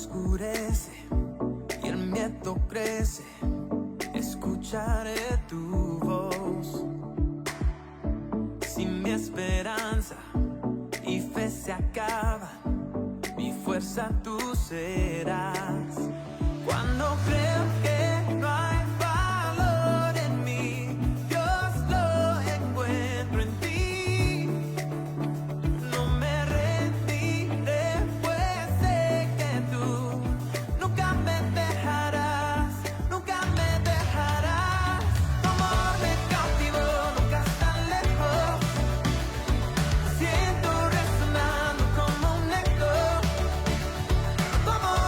oscurece y el miedo crece, escucharé tu voz. Si mi esperanza y fe se acaban, mi fuerza tú serás. Cuando creo que no hay valor en mí, Dios lo encuentro en ti. No me rendiré, pues sé que tú nunca me dejarás, nunca me dejarás. Tu amor me cautivó, nunca tan lejos. Siento resonando como un eco. Tu amor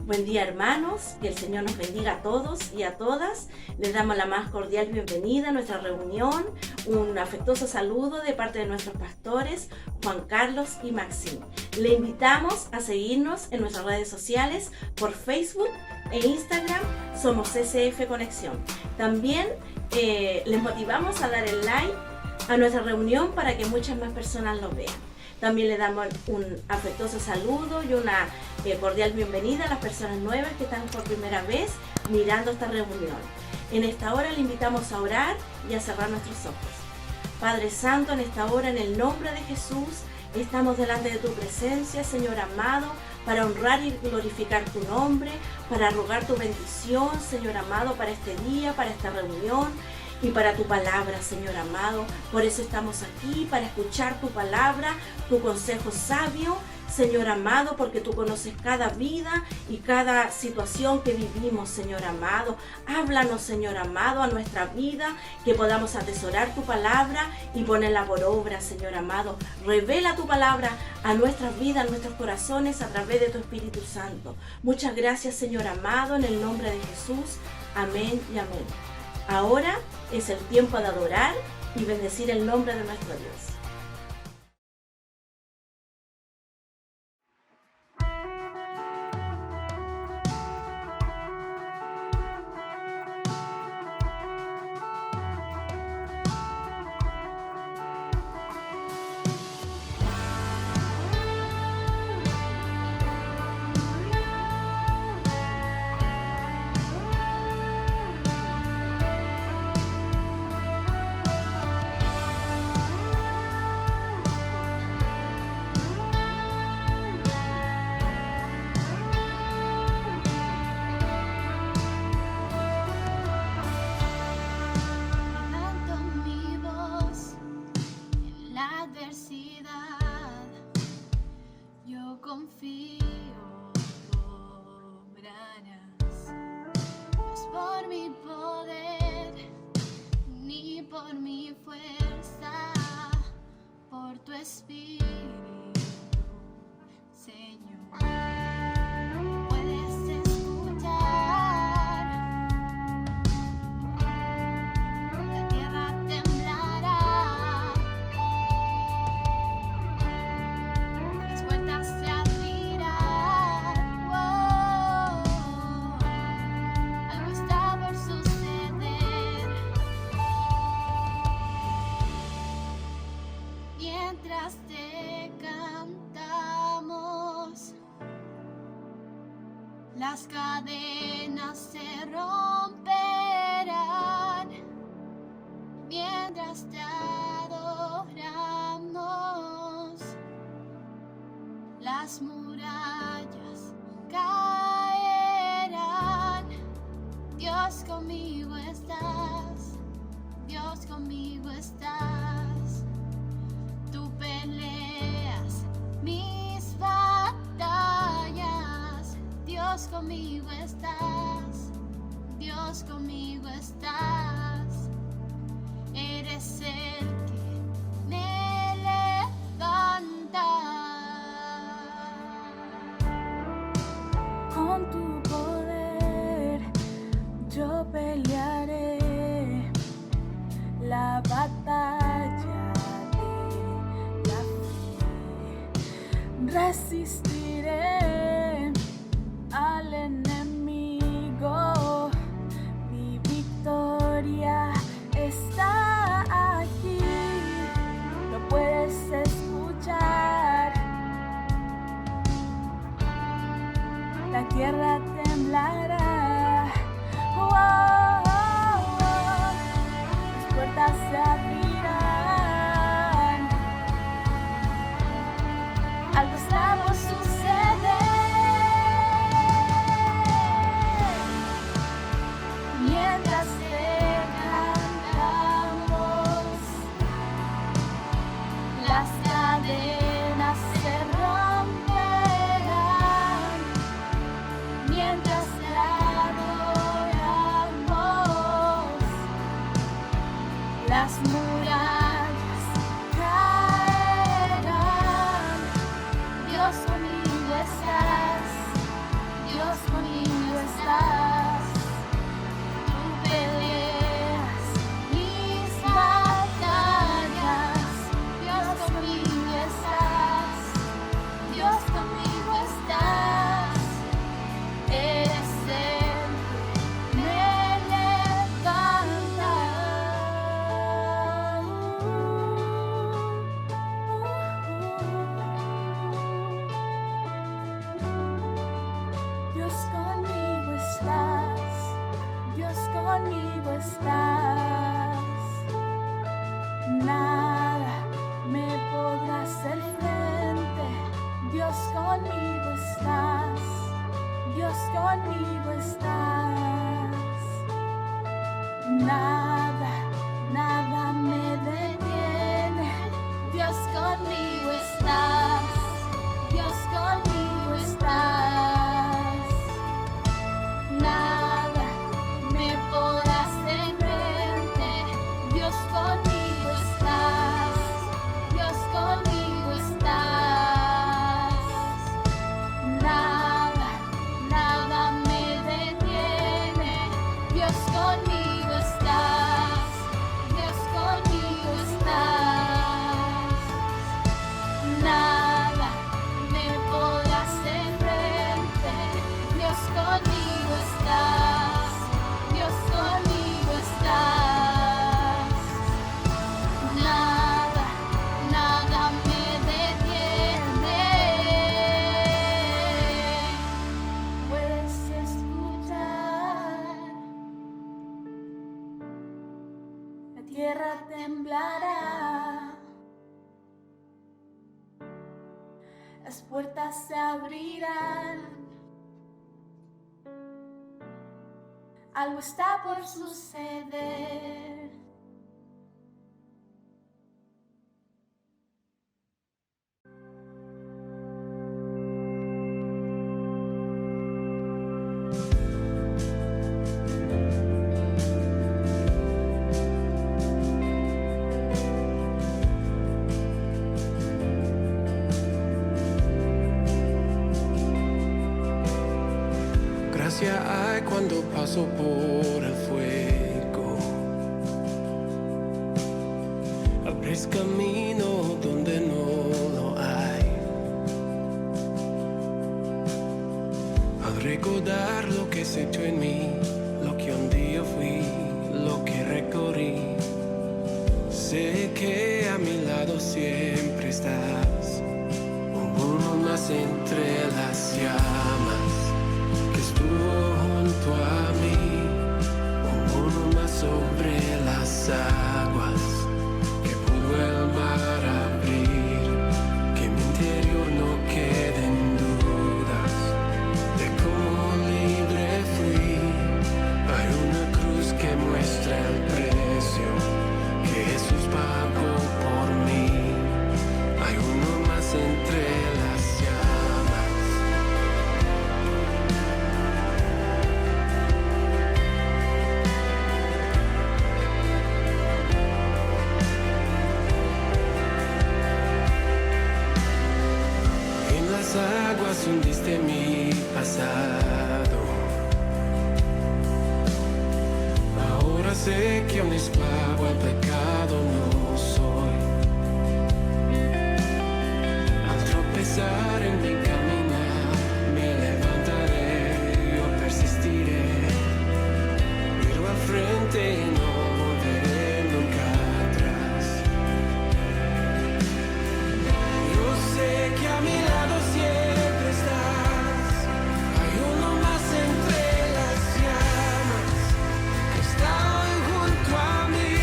Buen día, hermanos, que el Señor nos bendiga a todos y a todas. Les damos la más cordial bienvenida a nuestra reunión, un afectuoso saludo de parte de nuestros pastores Juan Carlos y Maxine. Le invitamos a seguirnos en nuestras redes sociales por Facebook e Instagram, somos CCF Conexión. También les motivamos a dar el like a nuestra reunión para que muchas más personas lo vean. También le damos un afectuoso saludo y una cordial bienvenida a las personas nuevas que están por primera vez mirando esta reunión. En esta hora le invitamos a orar y a cerrar nuestros ojos. Padre Santo, en esta hora, en el nombre de Jesús, estamos delante de tu presencia, Señor amado, para honrar y glorificar tu nombre, para rogar tu bendición, Señor amado, para este día, para esta reunión y para tu palabra, Señor amado. Por eso estamos aquí, para escuchar tu palabra, tu consejo sabio, Señor amado, porque tú conoces cada vida y cada situación que vivimos, Señor amado. Háblanos, Señor amado, a nuestra vida, que podamos atesorar tu palabra y ponerla por obra, Señor amado. Revela tu palabra a nuestras vidas, a nuestros corazones, a través de tu Espíritu Santo. Muchas gracias, Señor amado, en el nombre de Jesús. Amén y amén. Ahora es el tiempo de adorar y bendecir el nombre de nuestro Dios. Las cadenas se romperán mientras te adoramos. Las murallas caerán. Dios, conmigo estás. Dios, conmigo estás. Tú peleas mis batallas. Dios, conmigo estás, Dios, conmigo estás. Eres el que me levanta. Con tu poder yo pelearé la batalla de la fe. Resistiré al enemigo, mi victoria está aquí, lo puedes escuchar, la tierra temblará, oh, oh, oh. Las puertas se abrirán, algo está por suceder. Mientras te cantamos, las cadenas se romperán. Mientras te adoramos, las murallas caerán. Dios, conmigo estás. Dios, conmigo conmigo estás, Dios conmigo estás. Nada me podrá hacer frente, Dios conmigo estás, Dios conmigo estás. Nada, nada me detiene, Dios conmigo estás, Dios conmigo estás. Nada me podrá hacer frente, Dios conmigo estás, Dios conmigo estás. Nada, nada me detiene, Dios conmigo estás, Dios conmigo estás. Nada me podrá hacer frente, Dios conmigo estás, Dios conmigo estás. Nada, nada me detiene. Puedes escuchar, la tierra temblará, las puertas se abrirán. Algo está por suceder. Gracia hay cuando paso por el fuego. Abres camino donde no lo hay. Al recordar lo que has hecho en mí, lo que un día fui, lo que recorrí, sé que a mi lado siempre estás. Uno más entre las llamas que estuvo junto a mí, uno más sobre las aguas que pudo el mar abrir, que mi interior no queden dudas de cómo libre fui. Hay una cruz que muestra el precio que Jesús pagó por mí. Hay uno más entre las llamas. En las aguas hundiste mi pasado. Ahora sé que un esclavo al pecado no soy. Al tropezar en mi caminar, me levantaré, yo persistiré. Miro al frente y no volveré nunca atrás. Yo sé que a mi lado siempre estás. Hay uno más entre las llamas que está junto a mí,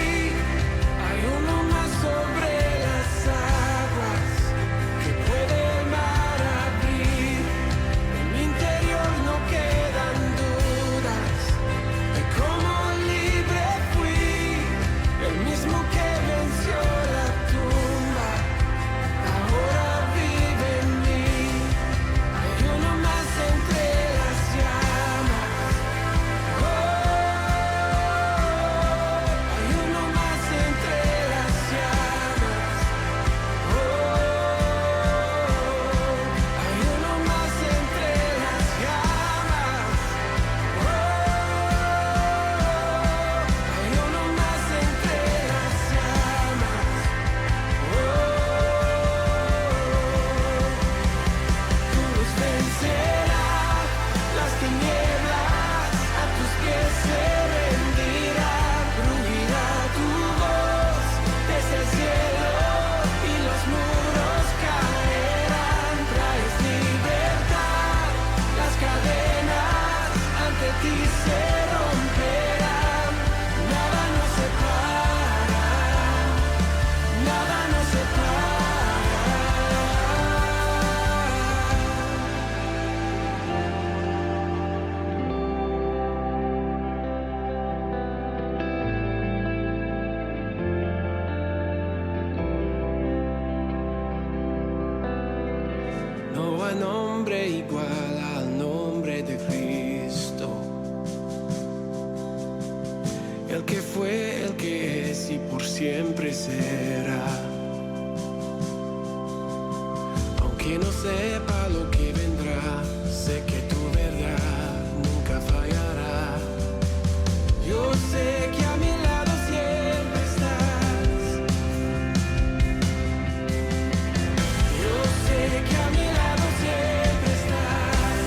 el que fue, el que es y por siempre será. Aunque no sepa lo que vendrá, sé que tu verdad nunca fallará. Yo sé que a mi lado siempre estás. Yo sé que a mi lado siempre estás.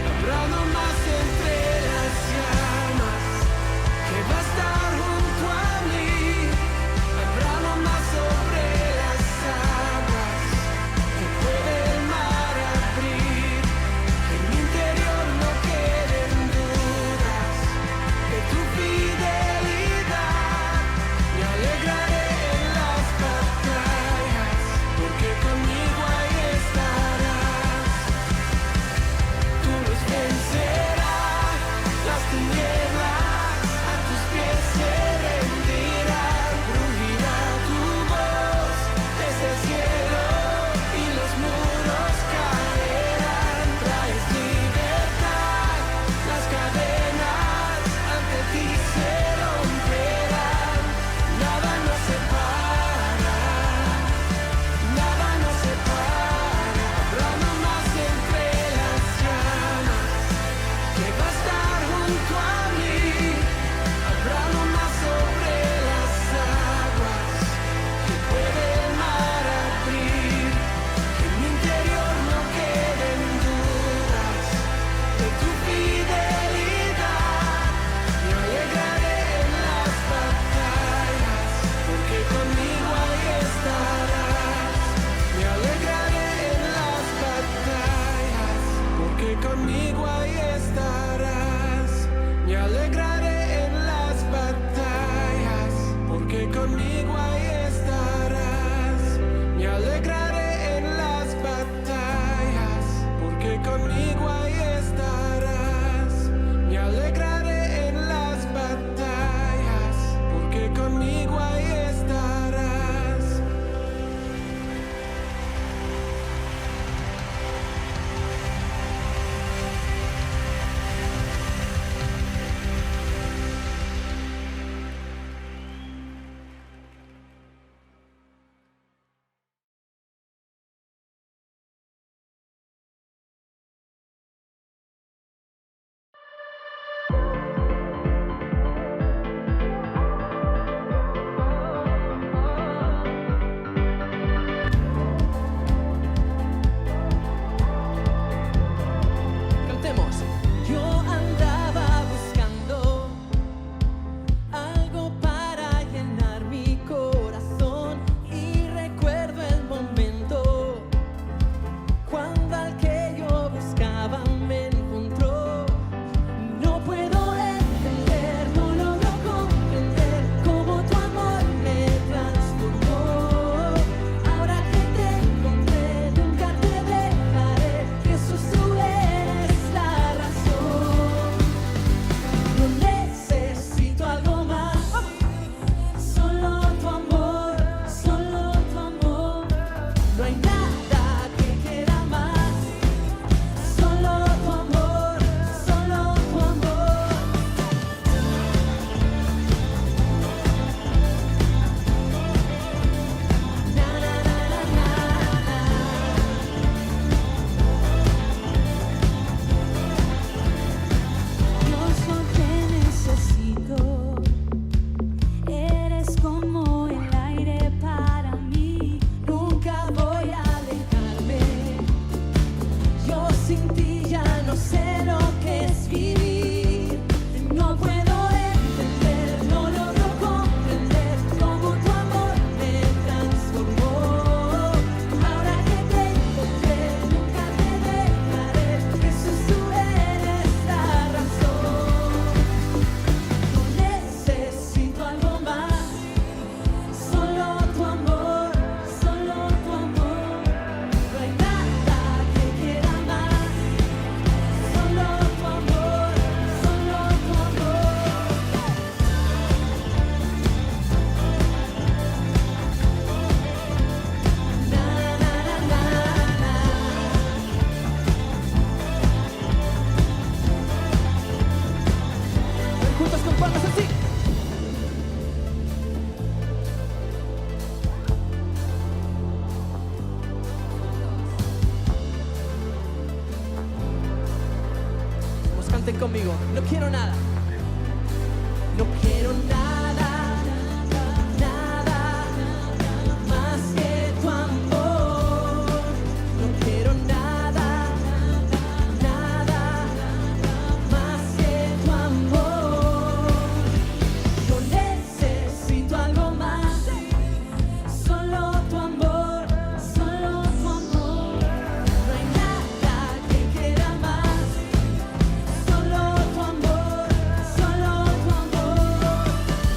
Habrá no más entre las llamas que va a estar junto a mí. Habrá no más sobre las aguas que puede el mar abrir. Que en mi interior no queden dudas de tu fidelidad. Me alegraré en las batallas, porque conmigo ahí estarás. Tú los vencerás, las tinieblas a tus pies se rendirán. Rugirá tu voz desde el cielo y los muros caerán. Traes libertad, las cadenas ante ti se romperán. Nada nos separa, nada nos separa. Habrá no más entre las llamas que va a estar junto a mí. Habrá no más sobre las aguas que puede el mar abrir. Que en mi interior no queden dudas de tu fidelidad. Me alegraré en las batallas, porque conmigo ahí estarás. Me alegraré en las batallas, porque conmigo ahí estarás. Me alegraré en las batallas, porque conmigo ahí estarás. Me alegraré en las batallas, porque conmigo ahí estarás. Me alegraré en las batallas, porque conmigo ahí estarás. Cantemos. Yo andaba buscando algo para llenar mi corazón y recuerdo el momento cuando al que yo buscaba me encontró. No puedo entender, no logro comprender cómo tu amor me transformó. Ahora que te encontré, nunca te dejaré. Jesús, tú eres la razón. No necesito algo más, solo tu amor, solo tu amor. No hay nada que quiera más, solo tu amor, solo tu amor. Na, na, na, na, na, na. Dios, lo que necesito, eres como el aire para mí. Nunca voy a alejarme. Yo sin ti ya no sé lo que es vivir. No puedo entender, no logro comprender cómo tu amor me transformó. Ahora que te encontré, nunca te dejaré. Jesús, tú eres la razón. No necesito algo más, solo tu amor, solo tu amor. No hay nada que quiera más, solo tu amor, solo tu amor. Na, na, na, na, na. Juntos con palmas así. quiero nada. No quiero nada, nada más que tu amor. No quiero nada, nada más que tu amor. No necesito algo más, solo tu amor, solo tu amor. No hay nada que quiera más, solo tu amor, solo tu amor.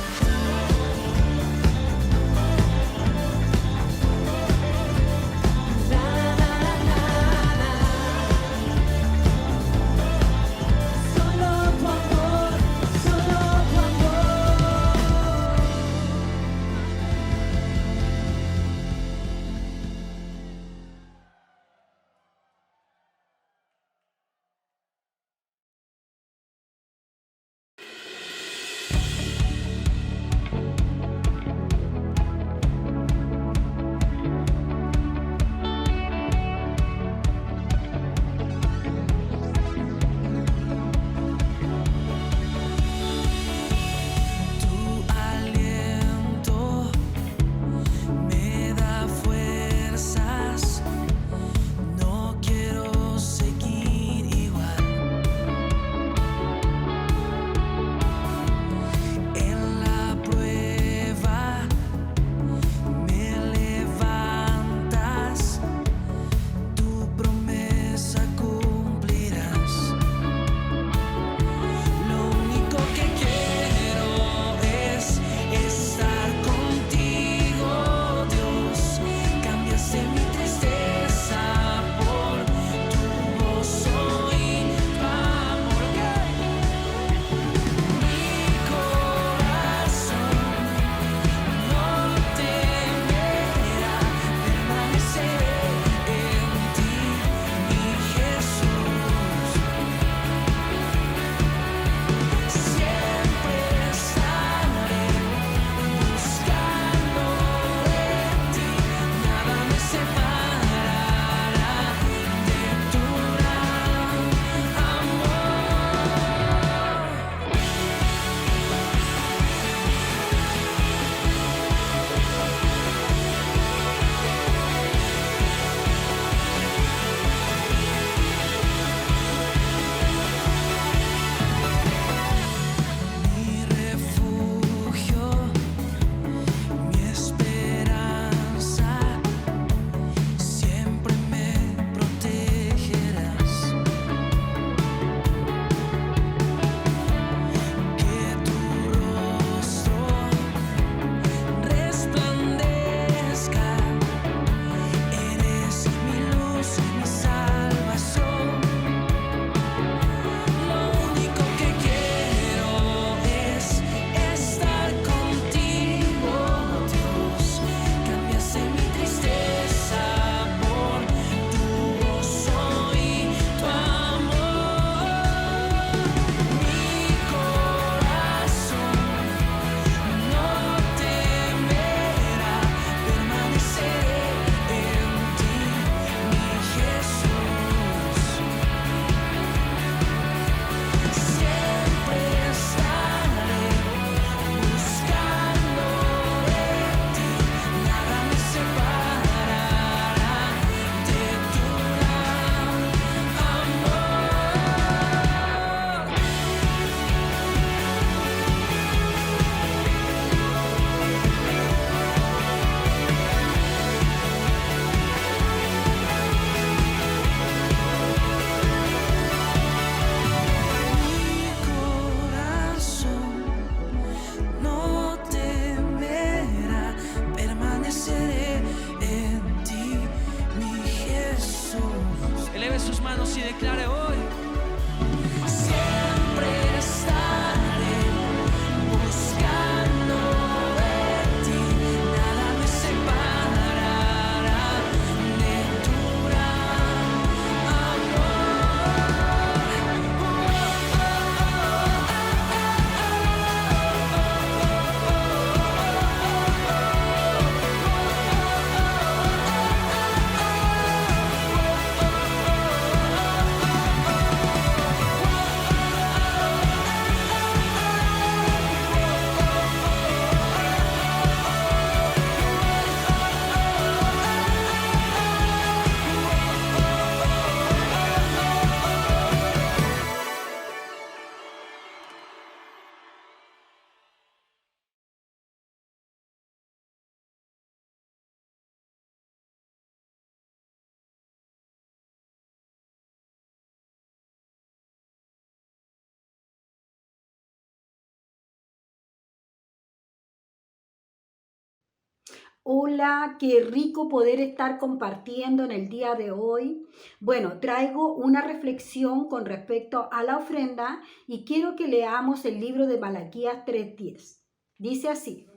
hola, qué rico poder estar compartiendo en el día de hoy. Bueno, traigo una reflexión con respecto a la ofrenda y quiero que leamos el libro de Malaquías 3:10. Dice así: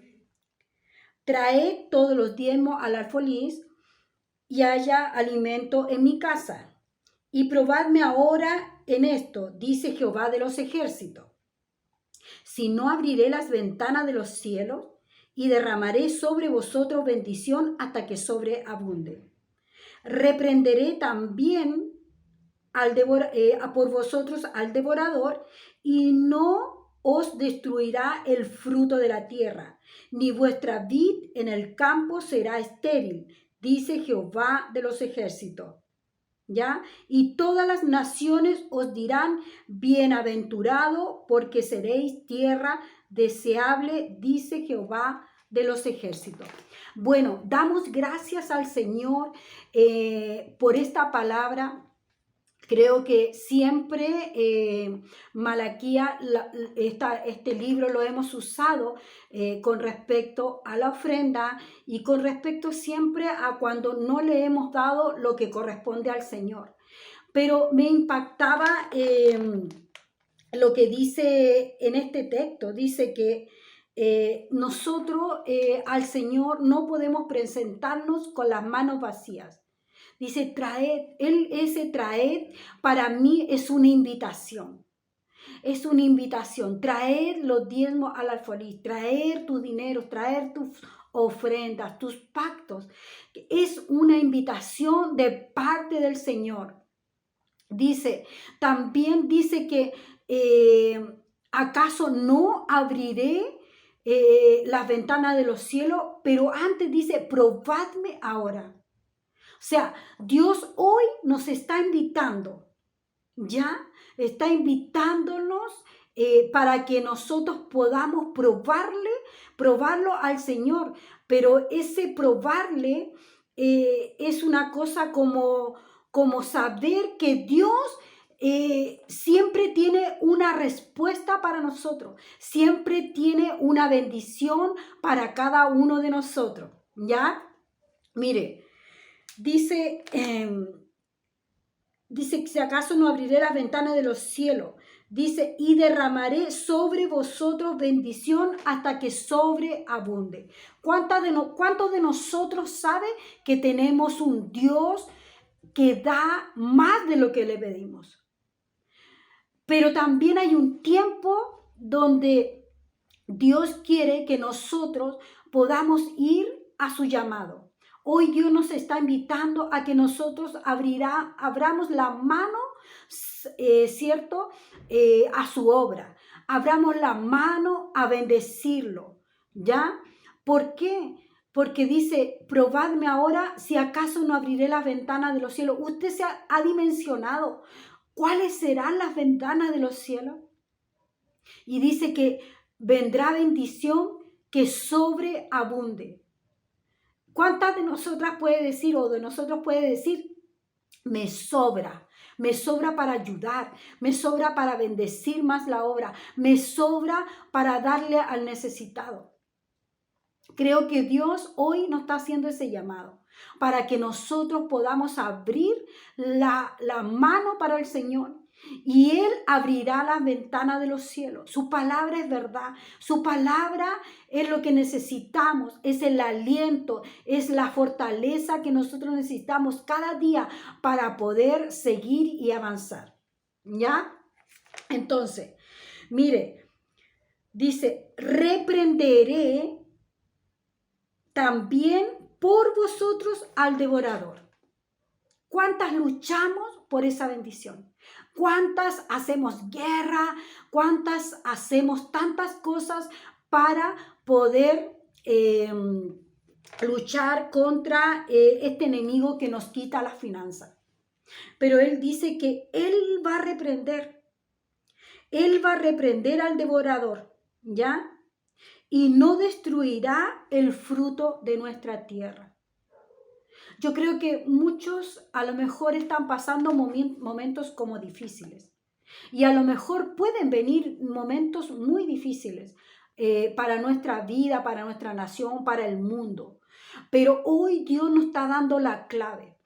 traed todos los diezmos al alfolí y haya alimento en mi casa. Y probadme ahora en esto, dice Jehová de los ejércitos. Si no abriré las ventanas de los cielos y derramaré sobre vosotros bendición hasta que sobreabunde. Reprenderé también por vosotros al devorador y no os destruirá el fruto de la tierra, ni vuestra vid en el campo será estéril, dice Jehová de los ejércitos. ¿Ya? Y todas las naciones os dirán, bienaventurado, porque seréis tierra deseable, dice Jehová de los ejércitos. Bueno, damos gracias al Señor por esta palabra. Creo que siempre Malaquías, este libro lo hemos usado con respecto a la ofrenda y con respecto siempre a cuando no le hemos dado lo que corresponde al Señor. Pero me impactaba lo que dice en este texto. Dice que nosotros al Señor no podemos presentarnos con las manos vacías. Dice, traed, ese traed para mí es una invitación. Es una invitación. Traer los diezmos al alfolí, traer tus dineros, traer tus ofrendas, tus pactos. Es una invitación de parte del Señor. Dice, también dice que ¿acaso no abriré las ventanas de los cielos? Pero antes dice, probadme ahora. O sea, Dios hoy nos está invitando, ¿ya? Está invitándonos para que nosotros podamos probarlo al Señor. Pero ese probarle es una cosa como saber que Dios siempre tiene una respuesta para nosotros. Siempre tiene una bendición para cada uno de nosotros, ¿ya? Mire. Dice, si acaso no abriré las ventanas de los cielos. Dice, y derramaré sobre vosotros bendición hasta que sobreabunde. ¿Cuántos de nosotros sabe que tenemos un Dios que da más de lo que le pedimos? Pero también hay un tiempo donde Dios quiere que nosotros podamos ir a su llamado. Hoy Dios nos está invitando a que nosotros abramos la mano, ¿cierto? A su obra. Abramos la mano a bendecirlo, ¿ya? ¿Por qué? Porque dice, probadme ahora si acaso no abriré las ventanas de los cielos. Usted se ha dimensionado cuáles serán las ventanas de los cielos. Y dice que vendrá bendición que sobreabunde. ¿Cuántas de nosotras puede decir o de nosotros puede decir, me sobra para ayudar, me sobra para bendecir más la obra, me sobra para darle al necesitado? Creo que Dios hoy nos está haciendo ese llamado para que nosotros podamos abrir la mano para el Señor. Y Él abrirá las ventanas de los cielos. Su palabra es verdad. Su palabra es lo que necesitamos. Es el aliento, es la fortaleza que nosotros necesitamos cada día para poder seguir y avanzar. ¿Ya? Entonces, mire, dice, reprenderé también por vosotros al devorador. ¿Cuántas luchamos por esa bendición? ¿Cuántas hacemos guerra? ¿Cuántas hacemos tantas cosas para poder luchar contra este enemigo que nos quita las finanzas? Pero Él dice que Él va a reprender. Él va a reprender al devorador, ¿ya? Y no destruirá el fruto de nuestra tierra. Yo creo que muchos a lo mejor están pasando momentos como difíciles. Y a lo mejor pueden venir momentos muy difíciles para nuestra vida, para nuestra nación, para el mundo. Pero hoy Dios nos está dando la clave.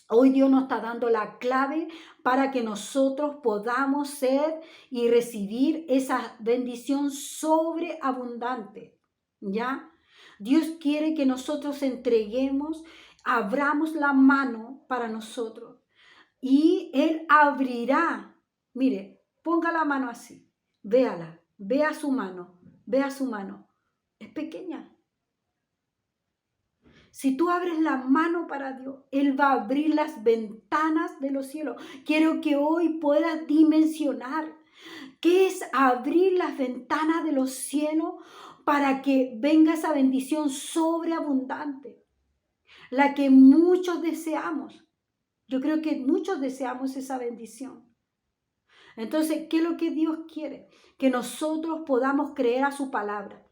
Hoy Dios nos está dando la clave para que nosotros podamos ser y recibir esa bendición sobreabundante. ¿Ya? Dios quiere que nosotros entreguemos, abramos la mano para nosotros y Él abrirá. Mire, ponga la mano así, véala, vea su mano, vea su mano. Es pequeña. Si tú abres la mano para Dios, Él va a abrir las ventanas de los cielos. Quiero que hoy puedas dimensionar qué es abrir las ventanas de los cielos para que venga esa bendición sobreabundante, la que muchos deseamos. Yo creo que muchos deseamos esa bendición. Entonces, ¿qué es lo que Dios quiere? Que nosotros podamos creer a su palabra.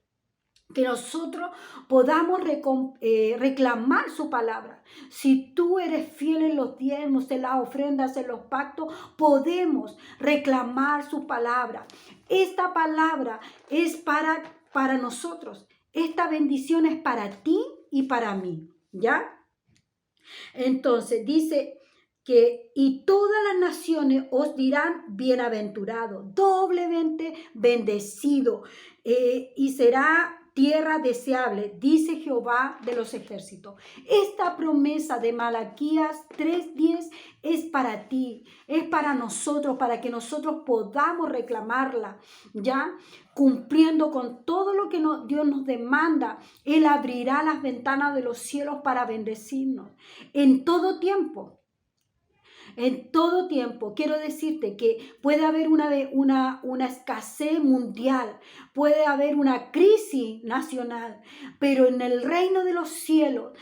Que nosotros podamos reclamar su palabra. Si tú eres fiel en los diezmos, en las ofrendas, en los pactos, podemos reclamar su palabra. Esta palabra es para nosotros. Esta bendición es para ti y para mí. ¿Ya? Entonces dice que y todas las naciones os dirán bienaventurado, doblemente bendecido, y será tierra deseable, dice Jehová de los ejércitos. Esta promesa de Malaquías 3:10 es para ti, es para nosotros, para que nosotros podamos reclamarla, ¿ya? Cumpliendo con todo lo que Dios nos demanda. Él abrirá las ventanas de los cielos para bendecirnos en todo tiempo. En todo tiempo, quiero decirte que puede haber una escasez mundial, puede haber una crisis nacional, pero en el reino de los cielos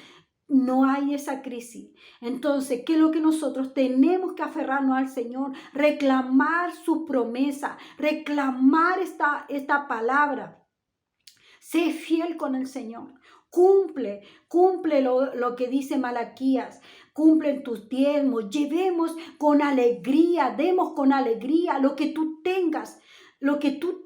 no hay esa crisis. Entonces, ¿qué es lo que nosotros tenemos que aferrarnos al Señor? Reclamar su promesa, reclamar esta palabra. Sé fiel con el Señor. Cumple lo que dice Malaquías. Cumplen tus diezmos. Llevemos con alegría, demos con alegría lo que tú tengas. Lo que tú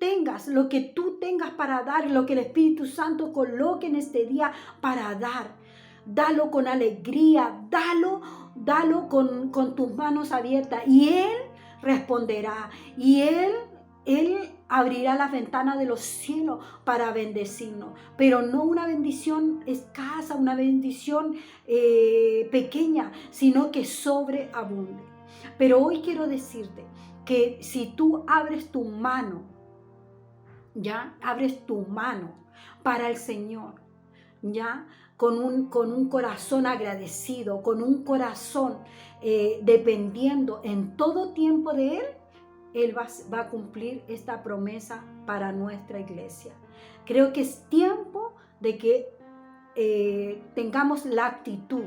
tengas para dar, lo que el Espíritu Santo coloque en este día para dar. Dalo con alegría, dalo con tus manos abiertas y Él responderá. Y Él abrirá las ventanas de los cielos para bendecirnos, pero no una bendición escasa, una bendición pequeña, sino que sobreabunde. Pero hoy quiero decirte que si tú abres tu mano, ya abres tu mano para el Señor, ya con un corazón agradecido, con un corazón dependiendo en todo tiempo de Él va a cumplir esta promesa para nuestra iglesia. Creo que es tiempo de que tengamos la actitud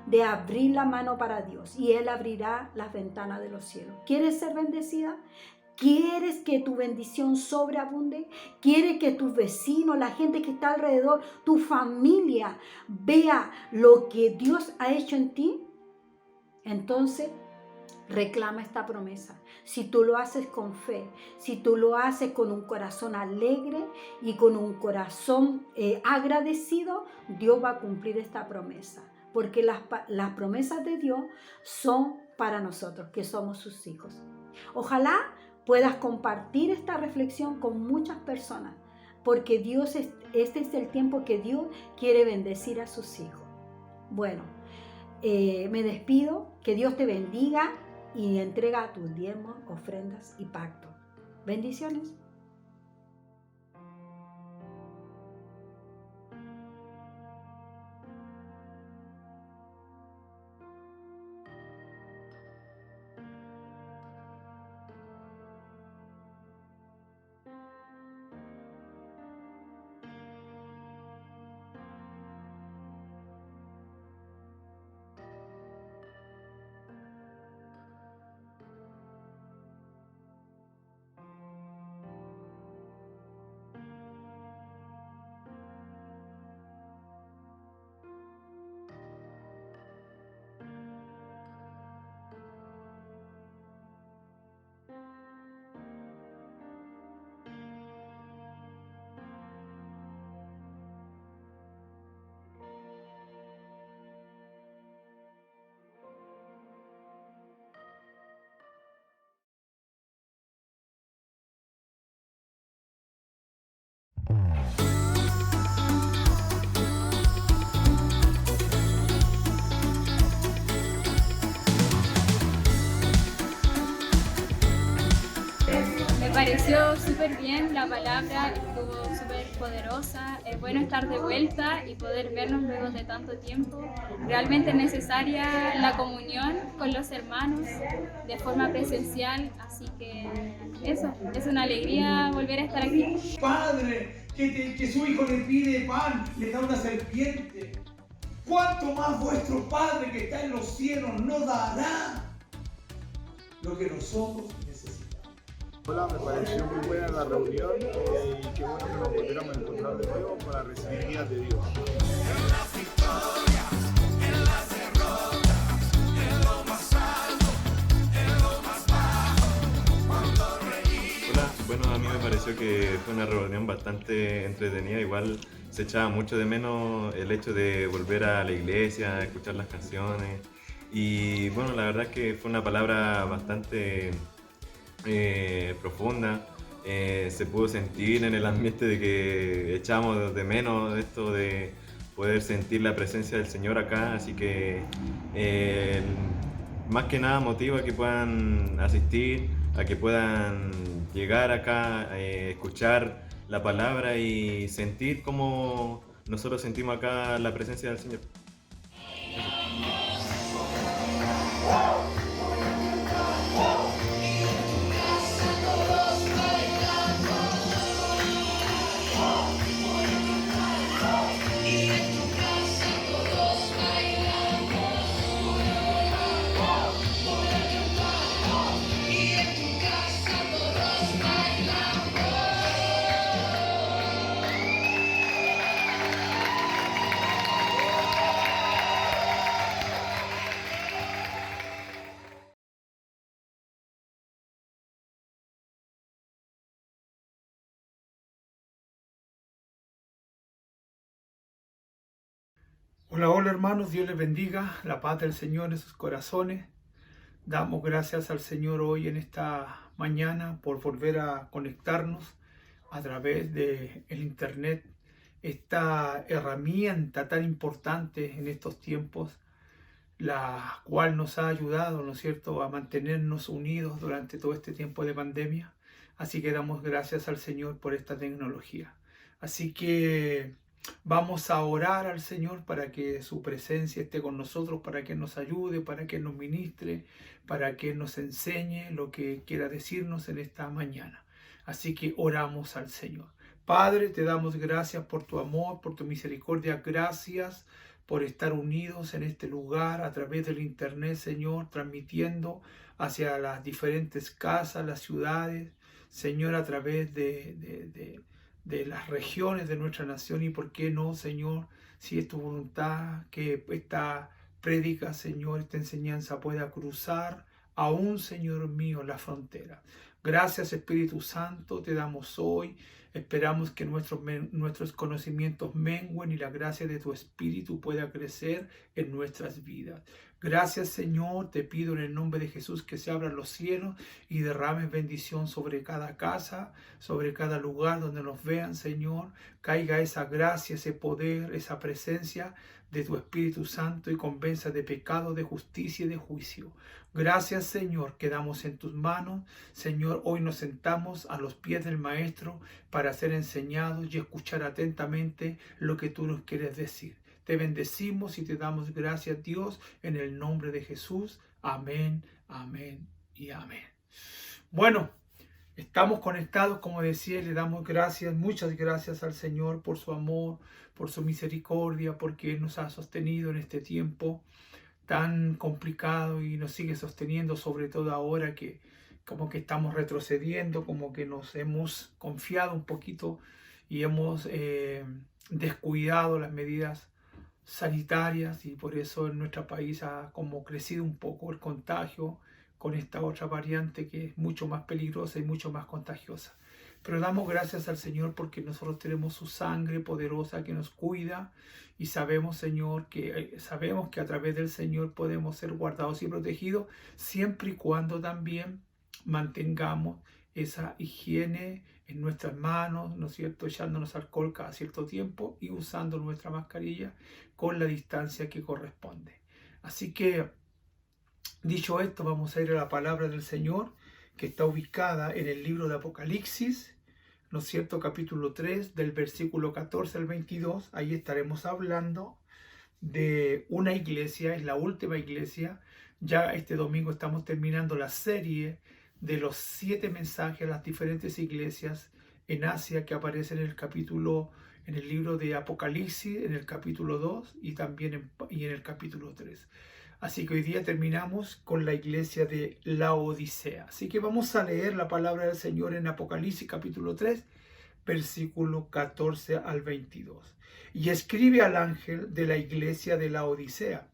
de abrir la mano para Dios y Él abrirá las ventanas de los cielos. ¿Quieres ser bendecida? ¿Quieres que tu bendición sobreabunde? ¿Quieres que tus vecinos, la gente que está alrededor, tu familia vea lo que Dios ha hecho en ti? Entonces, reclama esta promesa. Si tú lo haces con fe, si tú lo haces con un corazón alegre y con un corazón agradecido, Dios va a cumplir esta promesa. Porque las promesas de Dios son para nosotros, que somos sus hijos. Ojalá puedas compartir esta reflexión con muchas personas, porque este es el tiempo que Dios quiere bendecir a sus hijos. Bueno, me despido, que Dios te bendiga y entrega tus diezmos, ofrendas y pactos. Bendiciones. Me pareció súper bien la palabra, estuvo súper poderosa. Es bueno estar de vuelta y poder vernos luego de tanto tiempo. Realmente es necesaria la comunión con los hermanos de forma presencial, así que eso, es una alegría volver a estar aquí. Padre, que su hijo le pide pan, le da una serpiente. ¿Cuánto más vuestro Padre que está en los cielos no dará lo que nosotros necesitamos? Hola, me pareció muy buena la reunión y qué bueno que nos pudiéramos encontrar de nuevo para recibir guías de Dios. Hola, bueno, a mí me pareció que fue una reunión bastante entretenida, igual se echaba mucho de menos el hecho de volver a la iglesia, escuchar las canciones y bueno, la verdad es que fue una palabra bastante profunda, se pudo sentir en el ambiente de que echamos de menos esto de poder sentir la presencia del Señor acá, así que más que nada motiva a que puedan asistir, a que puedan llegar acá, escuchar la palabra y sentir como nosotros sentimos acá la presencia del Señor. Hola, hola hermanos, Dios les bendiga, la paz del Señor en sus corazones. Damos gracias al Señor hoy en esta mañana por volver a conectarnos a través del internet, esta herramienta tan importante en estos tiempos, la cual nos ha ayudado, ¿no es cierto?, a mantenernos unidos durante todo este tiempo de pandemia. Así que damos gracias al Señor por esta tecnología. Así que vamos a orar al Señor para que su presencia esté con nosotros, para que nos ayude, para que nos ministre, para que nos enseñe lo que quiera decirnos en esta mañana. Así que oramos al Señor. Padre, te damos gracias por tu amor, por tu misericordia. Gracias por estar unidos en este lugar a través del internet, Señor, transmitiendo hacia las diferentes casas, las ciudades, Señor, a través de las regiones de nuestra nación y por qué no, Señor, si es tu voluntad que esta prédica, Señor, esta enseñanza pueda cruzar aún, Señor mío, la frontera. Gracias, Espíritu Santo, te damos hoy. Esperamos que nuestros conocimientos menguen y la gracia de tu Espíritu pueda crecer en nuestras vidas. Gracias, Señor, te pido en el nombre de Jesús que se abran los cielos y derrames bendición sobre cada casa, sobre cada lugar donde nos vean, Señor. Caiga esa gracia, ese poder, esa presencia de tu Espíritu Santo y convenza de pecado, de justicia y de juicio. Gracias, Señor, quedamos en tus manos. Señor, hoy nos sentamos a los pies del Maestro para ser enseñados y escuchar atentamente lo que tú nos quieres decir. Te bendecimos y te damos gracias, Dios, en el nombre de Jesús. Amén, amén y amén. Bueno, estamos conectados, como decía, le damos gracias, muchas gracias al Señor por su amor, por su misericordia, porque Él nos ha sostenido en este tiempo tan complicado y nos sigue sosteniendo, sobre todo ahora que como que estamos retrocediendo, como que nos hemos confiado un poquito y hemos descuidado las medidas sanitarias y por eso en nuestro país ha como crecido un poco el contagio con esta otra variante que es mucho más peligrosa y mucho más contagiosa. Pero damos gracias al Señor porque nosotros tenemos su sangre poderosa que nos cuida y sabemos, Señor, que a través del Señor podemos ser guardados y protegidos siempre y cuando también mantengamos esa higiene en nuestras manos, ¿no es cierto?, echándonos alcohol cada cierto tiempo y usando nuestra mascarilla con la distancia que corresponde. Así que, dicho esto, vamos a ir a la palabra del Señor, que está ubicada en el libro de Apocalipsis, ¿no es cierto? Capítulo 3, del versículo 14 al 22. Ahí estaremos hablando de una iglesia, es la última iglesia. Ya este domingo estamos terminando la serie de los 7 mensajes a las diferentes iglesias en Asia que aparecen en el libro de Apocalipsis, en el capítulo 2 y también en el capítulo 3. Así que hoy día terminamos con la iglesia de Laodicea. Así que vamos a leer la palabra del Señor en Apocalipsis capítulo 3, versículo 14 al 22. Y escribe al ángel de la iglesia de Laodicea: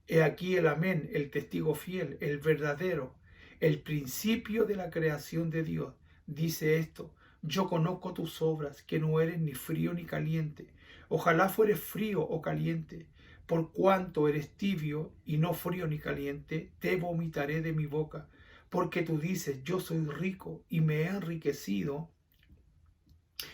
He aquí el amén, el testigo fiel, el verdadero, el principio de la creación de Dios. Dice esto: yo conozco tus obras, que no eres ni frío ni caliente. Ojalá fueres frío o caliente. Por cuanto eres tibio y no frío ni caliente, te vomitaré de mi boca. Porque tú dices: yo soy rico y me he enriquecido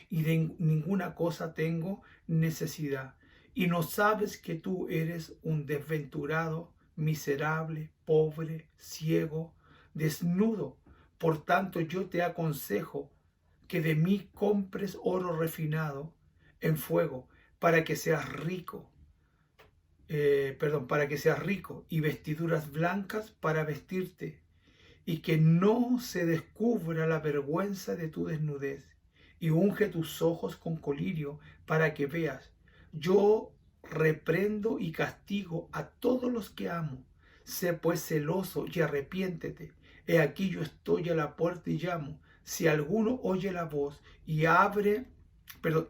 y de ninguna cosa tengo necesidad. Y no sabes que tú eres un desventurado, miserable, pobre, ciego, desnudo. Por tanto, yo te aconsejo que de mí compres oro refinado en fuego, para que seas rico. Para que seas rico, y vestiduras blancas para vestirte, y que no se descubra la vergüenza de tu desnudez. Y unge tus ojos con colirio para que veas. Yo reprendo y castigo a todos los que amo. Sé pues celoso y arrepiéntete. He aquí yo estoy a la puerta y llamo. Si alguno oye la voz y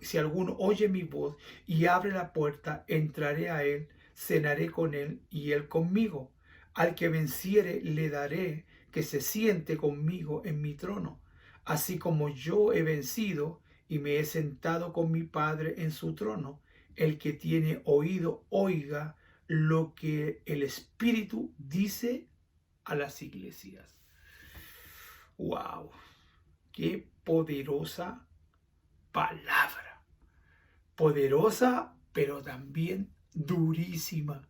si alguno oye mi voz y abre la puerta, entraré a él, cenaré con él y él conmigo. Al que venciere le daré que se siente conmigo en mi trono, así como yo he vencido y me he sentado con mi Padre en su trono. El que tiene oído, oiga lo que el Espíritu dice a las iglesias. ¡Wow! ¡Qué poderosa palabra! Poderosa, pero también durísima.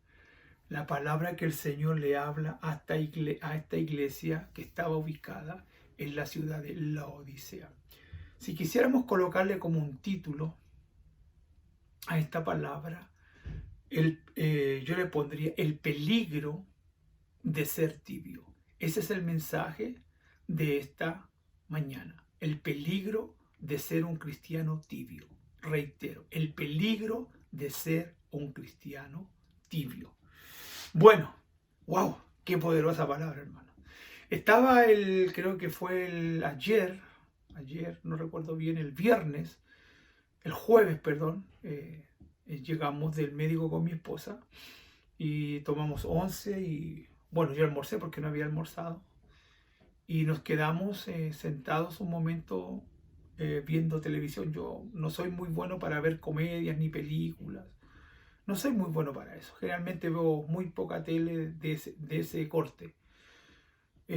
La palabra que el Señor le habla a esta iglesia que estaba ubicada en la ciudad de Laodicea. Si quisiéramos colocarle como un título a esta palabra, yo le pondría el peligro de ser tibio. Ese es el mensaje de esta mañana. El peligro de ser un cristiano tibio. Reitero, el peligro de ser un cristiano tibio. Bueno, wow, qué poderosa palabra, hermano. Estaba creo que fue ayer, no recuerdo bien, el jueves, perdón, llegamos del médico con mi esposa y tomamos 11 y, bueno, yo almorcé porque no había almorzado y nos quedamos sentados un momento viendo televisión. Yo no soy muy bueno para ver comedias ni películas. No soy muy bueno para eso. Generalmente veo muy poca tele de ese corte.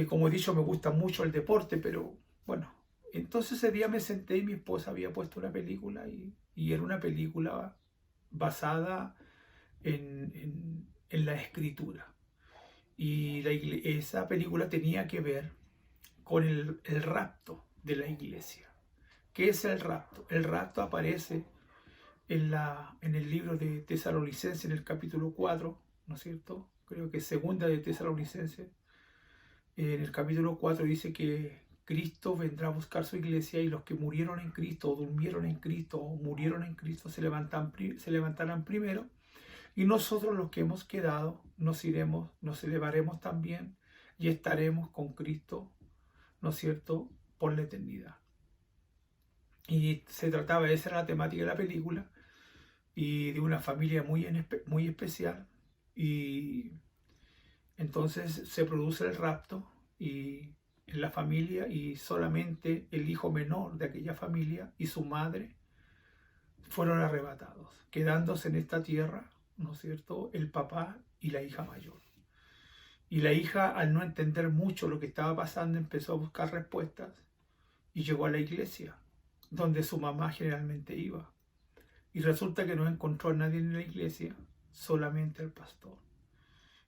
Como he dicho, me gusta mucho el deporte, pero bueno. Entonces ese día me senté y mi esposa había puesto una película y era una película basada en la escritura. Y esa película tenía que ver con el rapto de la iglesia. ¿Qué es el rapto? El rapto aparece en el libro de Tesalonicenses, en el capítulo 4, ¿no es cierto? Creo que segunda de Tesalonicenses. En el capítulo 4 dice que Cristo vendrá a buscar su iglesia y los que murieron en Cristo, o durmieron en Cristo, o murieron en Cristo, se levantarán primero. Y nosotros los que hemos quedado nos elevaremos también y estaremos con Cristo, ¿no es cierto?, por la eternidad. Y esa era la temática de la película, y de una familia muy especial. Y entonces se produce el rapto y en la familia, y solamente el hijo menor de aquella familia y su madre fueron arrebatados, quedándose en esta tierra, ¿no es cierto?, el papá y la hija mayor. Y la hija, al no entender mucho lo que estaba pasando, empezó a buscar respuestas y llegó a la iglesia, donde su mamá generalmente iba. Y resulta que no encontró a nadie en la iglesia, solamente al pastor.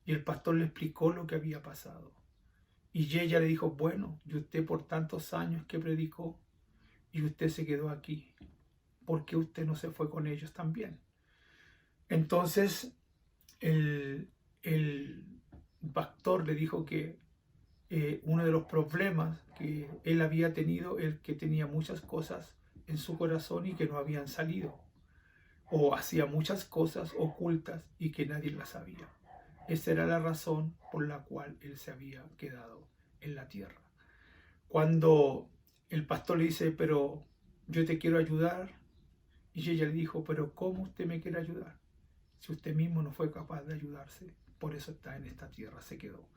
Y el pastor le explicó lo que había pasado. Y ella le dijo, bueno, y usted por tantos años que predicó y usted se quedó aquí, ¿por qué usted no se fue con ellos también? Entonces el pastor le dijo que uno de los problemas que él había tenido es que tenía muchas cosas en su corazón y que no habían salido, o hacía muchas cosas ocultas y que nadie las sabía. Esa era la razón por la cual él se había quedado en la tierra. Cuando el pastor le dice, pero yo te quiero ayudar, y ella le dijo, pero ¿cómo usted me quiere ayudar? Si usted mismo no fue capaz de ayudarse, por eso está en esta tierra, se quedó.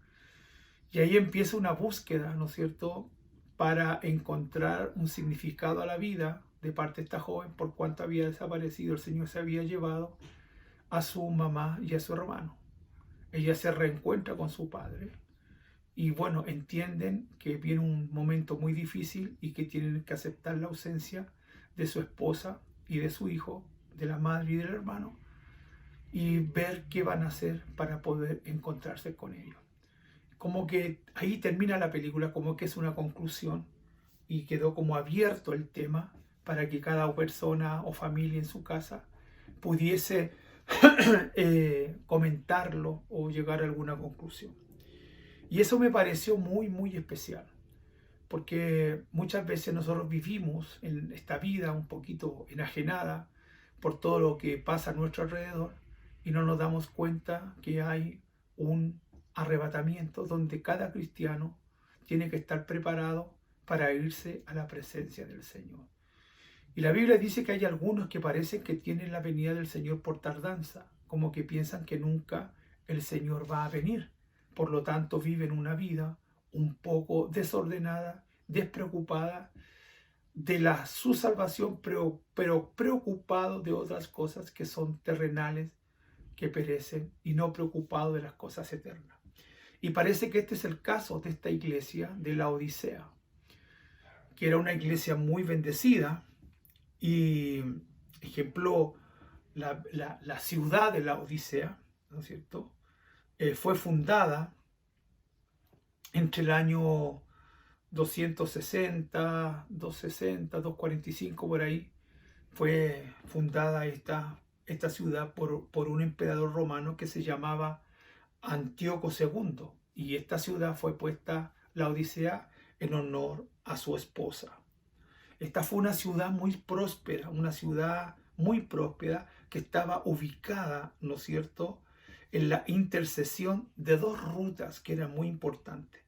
Y ahí empieza una búsqueda, ¿no es cierto?, para encontrar un significado a la vida de parte de esta joven, por cuanto había desaparecido. El Señor se había llevado a su mamá y a su hermano. Ella se reencuentra con su padre y bueno, entienden que viene un momento muy difícil y que tienen que aceptar la ausencia de su esposa y de su hijo, de la madre y del hermano, y ver qué van a hacer para poder encontrarse con ellos. Como que ahí termina la película, como que es una conclusión y quedó como abierto el tema para que cada persona o familia en su casa pudiese comentarlo o llegar a alguna conclusión. Y eso me pareció muy, muy especial, porque muchas veces nosotros vivimos en esta vida un poquito enajenada por todo lo que pasa a nuestro alrededor y no nos damos cuenta que hay un arrebatamiento donde cada cristiano tiene que estar preparado para irse a la presencia del Señor. Y la Biblia dice que hay algunos que parecen que tienen la venida del Señor por tardanza, como que piensan que nunca el Señor va a venir. Por lo tanto, viven una vida un poco desordenada, despreocupada de su salvación, pero preocupado de otras cosas que son terrenales, que perecen, y no preocupado de las cosas eternas. Y parece que este es el caso de esta iglesia de Laodicea, que era una iglesia muy bendecida. Y, ejemplo, la ciudad de Laodicea, ¿no es cierto?, fue fundada entre el año 260, 260, 245, por ahí. Fue fundada esta ciudad por un emperador romano que se llamaba Antíoco II. Y esta ciudad fue puesta, Laodicea, en honor a su esposa. Esta fue una ciudad muy próspera, que estaba ubicada, ¿no es cierto?, en la intersección de dos rutas que eran muy importantes.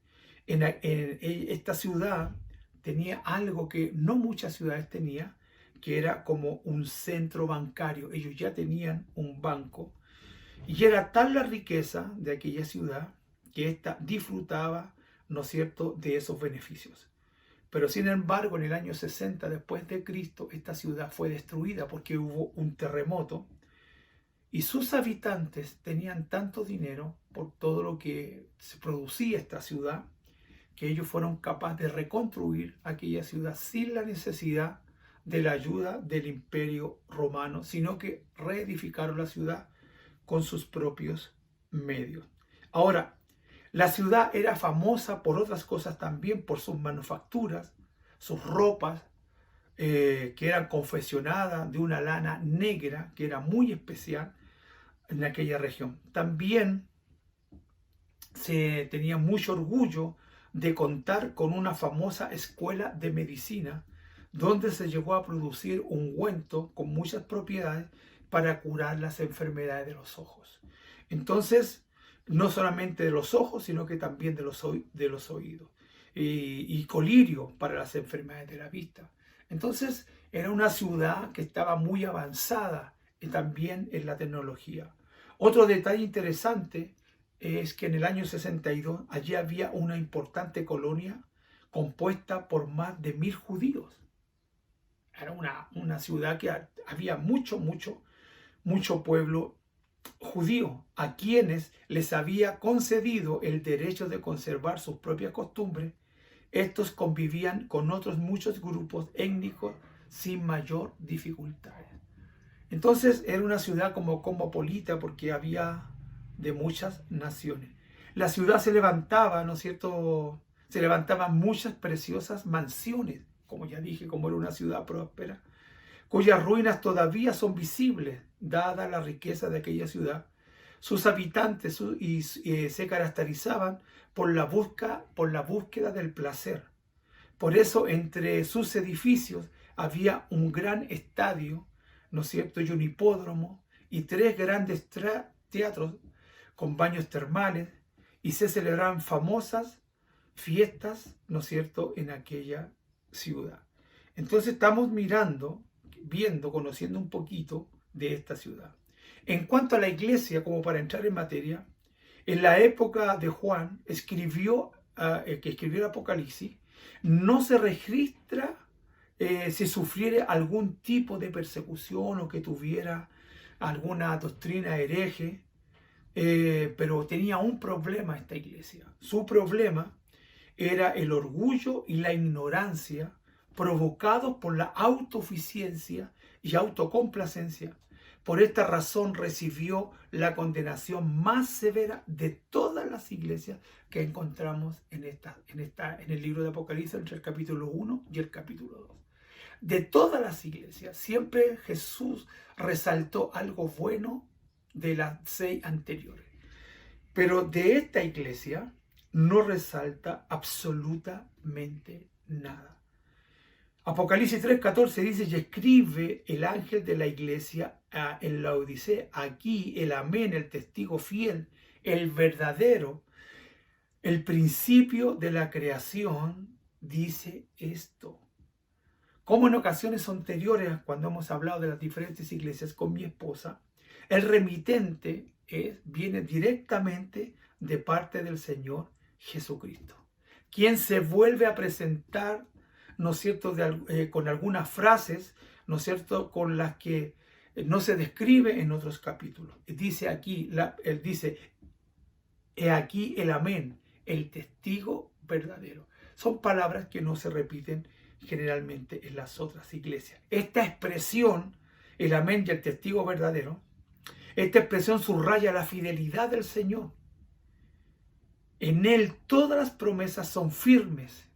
Esta ciudad tenía algo que no muchas ciudades tenían, que era como un centro bancario. Ellos ya tenían un banco y era tal la riqueza de aquella ciudad que ésta disfrutaba, ¿no es cierto?, de esos beneficios. Pero sin embargo, en el año 60 después de Cristo, esta ciudad fue destruida porque hubo un terremoto y sus habitantes tenían tanto dinero por todo lo que se producía esta ciudad, que ellos fueron capaces de reconstruir aquella ciudad sin la necesidad de la ayuda del Imperio Romano, sino que reedificaron la ciudad con sus propios medios. Ahora, la ciudad era famosa por otras cosas también, por sus manufacturas, sus ropas, que eran confeccionadas de una lana negra, que era muy especial en aquella región. También se tenía mucho orgullo de contar con una famosa escuela de medicina, donde se llegó a producir ungüento con muchas propiedades para curar las enfermedades de los ojos. Entonces, no solamente de los ojos, sino que también de los oídos. Y colirio para las enfermedades de la vista. Entonces, era una ciudad que estaba muy avanzada también en la tecnología. Otro detalle interesante es que en el año 62 allí había una importante colonia compuesta por más de 1000 judíos. Era una ciudad que había mucho pueblo judío, a quienes les había concedido el derecho de conservar sus propias costumbres. Estos convivían con otros muchos grupos étnicos sin mayor dificultad. Entonces era una ciudad como cosmopolita porque había de muchas naciones. la ciudad se levantaba, ¿no es cierto? Se levantaban muchas preciosas mansiones, como ya dije, como era una ciudad próspera, cuyas ruinas todavía son visibles, dada la riqueza de aquella ciudad. Sus habitantes se caracterizaban por la búsqueda del placer. Por eso entre sus edificios había un gran estadio, ¿no es cierto?, y un hipódromo, y 3 grandes teatros con baños termales, y se celebraban famosas fiestas, ¿no es cierto?, en aquella ciudad. Entonces estamos viendo, conociendo un poquito de esta ciudad. En cuanto a la iglesia, como para entrar en materia, en la época de Juan, que escribió el Apocalipsis, no se registra si sufriera algún tipo de persecución o que tuviera alguna doctrina hereje, pero tenía un problema esta iglesia. Su problema era el orgullo y la ignorancia provocados por la autosuficiencia y autocomplacencia. Por esta razón recibió la condenación más severa de todas las iglesias que encontramos en el libro de Apocalipsis, entre el capítulo 1 y el capítulo 2. De todas las iglesias, siempre Jesús resaltó algo bueno de las 6 anteriores. Pero de esta iglesia no resalta absolutamente nada. Apocalipsis 3:14 dice: y escribe el ángel de la iglesia en la Odisea, aquí el amén, el testigo fiel, el verdadero, el principio de la creación, dice esto. Como en ocasiones anteriores, cuando hemos hablado de las diferentes iglesias con mi esposa, el remitente viene directamente de parte del Señor Jesucristo, quien se vuelve a presentar, ¿no es cierto?, con algunas frases, ¿no es cierto?, con las que no se describe en otros capítulos. Dice aquí, él dice: he aquí el amén, el testigo verdadero. Son palabras que no se repiten generalmente en las otras iglesias. Esta expresión, el amén y el testigo verdadero, esta expresión subraya la fidelidad del Señor. En Él todas las promesas son firmes.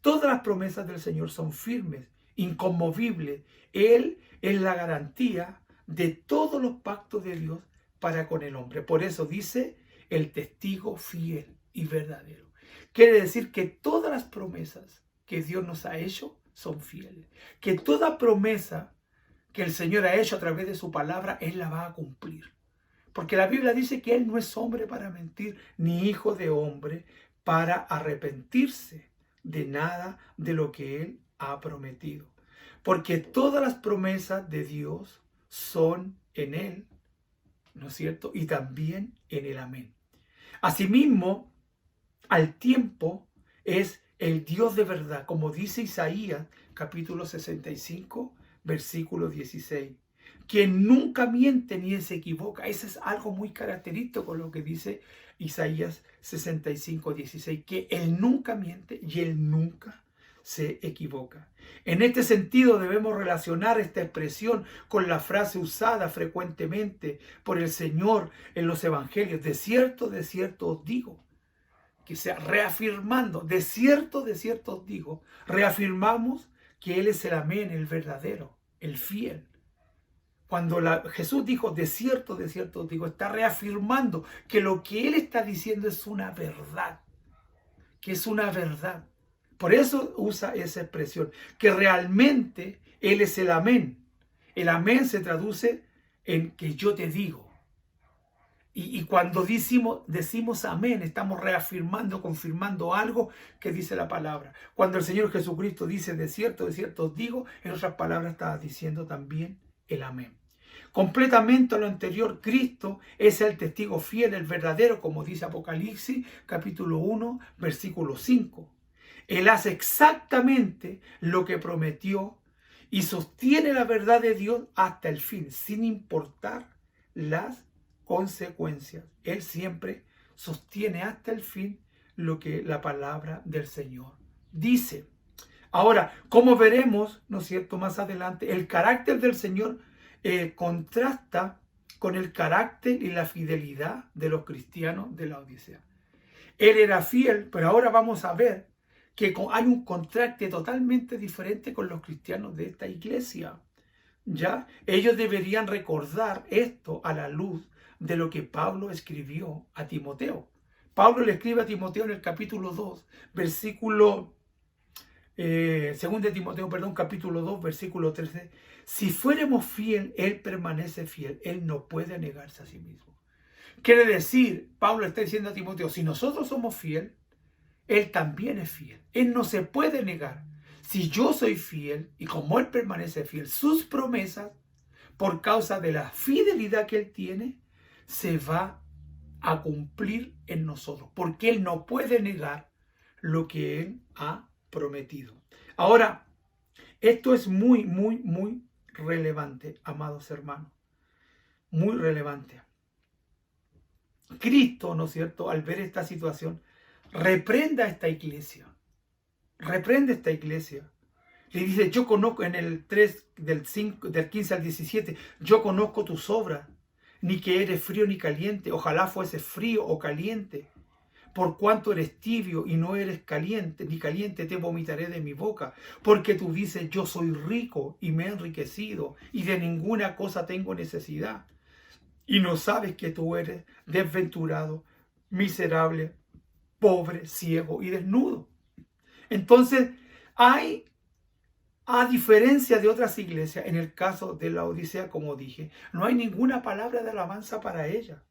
Todas las promesas del Señor son firmes, inconmovibles. Él es la garantía de todos los pactos de Dios para con el hombre. Por eso dice el testigo fiel y verdadero. Quiere decir que todas las promesas que Dios nos ha hecho son fieles. Que toda promesa que el Señor ha hecho a través de su palabra, Él la va a cumplir. Porque la Biblia dice que Él no es hombre para mentir, ni hijo de hombre para arrepentirse de nada de lo que Él ha prometido. Porque todas las promesas de Dios son en Él, ¿no es cierto? Y también en el amén. Asimismo, al tiempo es el Dios de verdad, como dice Isaías, capítulo 65, versículo 16. Quien nunca miente ni se equivoca. Eso es algo muy característico con lo que dice Isaías 65, 16. Que Él nunca miente y Él nunca se equivoca. En este sentido debemos relacionar esta expresión con la frase usada frecuentemente por el Señor en los evangelios: de cierto os digo. Que sea reafirmando, de cierto os digo, reafirmamos que Él es el amén, el verdadero, el fiel. Cuando Jesús dijo de cierto os digo, está reafirmando que lo que Él está diciendo es una verdad, que es una verdad. Por eso usa esa expresión, que realmente Él es el amén. El amén se traduce en que yo te digo. Y cuando decimos amén, estamos reafirmando, confirmando algo que dice la palabra. Cuando el Señor Jesucristo dice de cierto os digo, en otras palabras está diciendo también el amén. Completamente a lo anterior, Cristo es el testigo fiel, el verdadero, como dice Apocalipsis, capítulo 1, versículo 5. Él hace exactamente lo que prometió y sostiene la verdad de Dios hasta el fin, sin importar las consecuencias. Él siempre sostiene hasta el fin lo que la palabra del Señor dice. Ahora, como veremos, ¿no es cierto?, más adelante, el carácter del Señor contrasta con el carácter y la fidelidad de los cristianos de la Odisea. Él era fiel, pero ahora vamos a ver que hay un contraste totalmente diferente con los cristianos de esta iglesia. ¿Ya? Ellos deberían recordar esto a la luz de lo que Pablo escribió a Timoteo. Pablo le escribe a Timoteo en el capítulo 2, versículo, 2 Timoteo, capítulo 2, versículo 13. Si fuéramos fiel, Él permanece fiel. Él no puede negarse a sí mismo. Quiere decir, Pablo está diciendo a Timoteo, si nosotros somos fiel, Él también es fiel. Él no se puede negar. Si yo soy fiel y como Él permanece fiel, sus promesas, por causa de la fidelidad que Él tiene, se va a cumplir en nosotros. Porque Él no puede negar lo que Él ha prometido. Ahora, esto es muy, muy, muy relevante, amados hermanos. Muy relevante. Cristo, ¿no es cierto?, al ver esta situación, reprende a esta iglesia. Reprende a esta iglesia. Le dice, yo conozco, en el 3, del 15 al 17, yo conozco tus obras, ni que eres frío ni caliente. Ojalá fuese frío o caliente. Por cuanto eres tibio y no eres caliente, ni caliente, te vomitaré de mi boca. Porque tú dices, yo soy rico y me he enriquecido, y de ninguna cosa tengo necesidad. Y no sabes que tú eres desventurado, miserable, pobre, ciego y desnudo. Entonces, a diferencia de otras iglesias, en el caso de la Odisea, como dije, no hay ninguna palabra de alabanza para ella.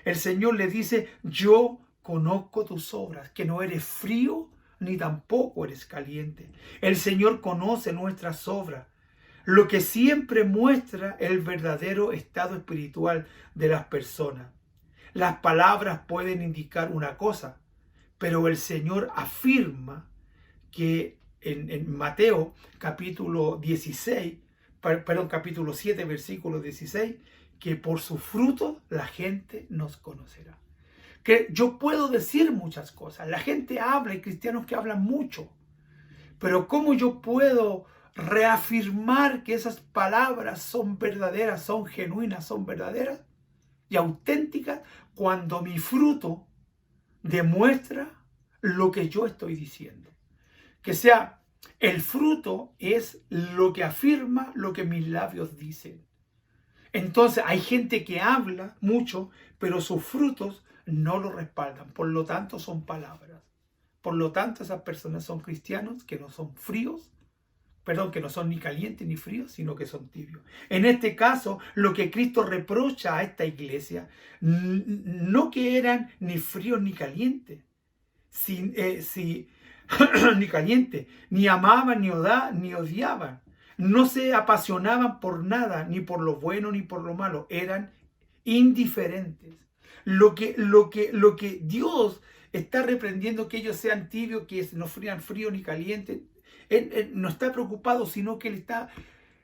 El Señor le dice, yo conozco tus obras, que no eres frío ni tampoco eres caliente. El Señor conoce nuestras obras, lo que siempre muestra el verdadero estado espiritual de las personas. Las palabras pueden indicar una cosa, pero el Señor afirma que en Mateo capítulo 7, versículo 16, que por sus frutos la gente nos conocerá. Que yo puedo decir muchas cosas, la gente habla, hay cristianos que hablan mucho, pero ¿cómo yo puedo reafirmar que esas palabras son verdaderas, son genuinas, son verdaderas y auténticas cuando mi fruto demuestra lo que yo estoy diciendo? Que sea, el fruto es lo que afirma lo que mis labios dicen. Entonces hay gente que habla mucho, pero sus frutos no lo respaldan. Por lo tanto, son palabras. Por lo tanto, esas personas son cristianos que no son fríos, que no son ni calientes ni fríos, sino que son tibios. En este caso, lo que Cristo reprocha a esta iglesia, no que eran ni fríos ni calientes, ni caliente, ni amaban ni odiaban, no se apasionaban por nada, ni por lo bueno ni por lo malo, eran indiferentes. Lo que Dios está reprendiendo, que ellos sean tibios, que no sean fríos ni calientes, él no está preocupado, sino que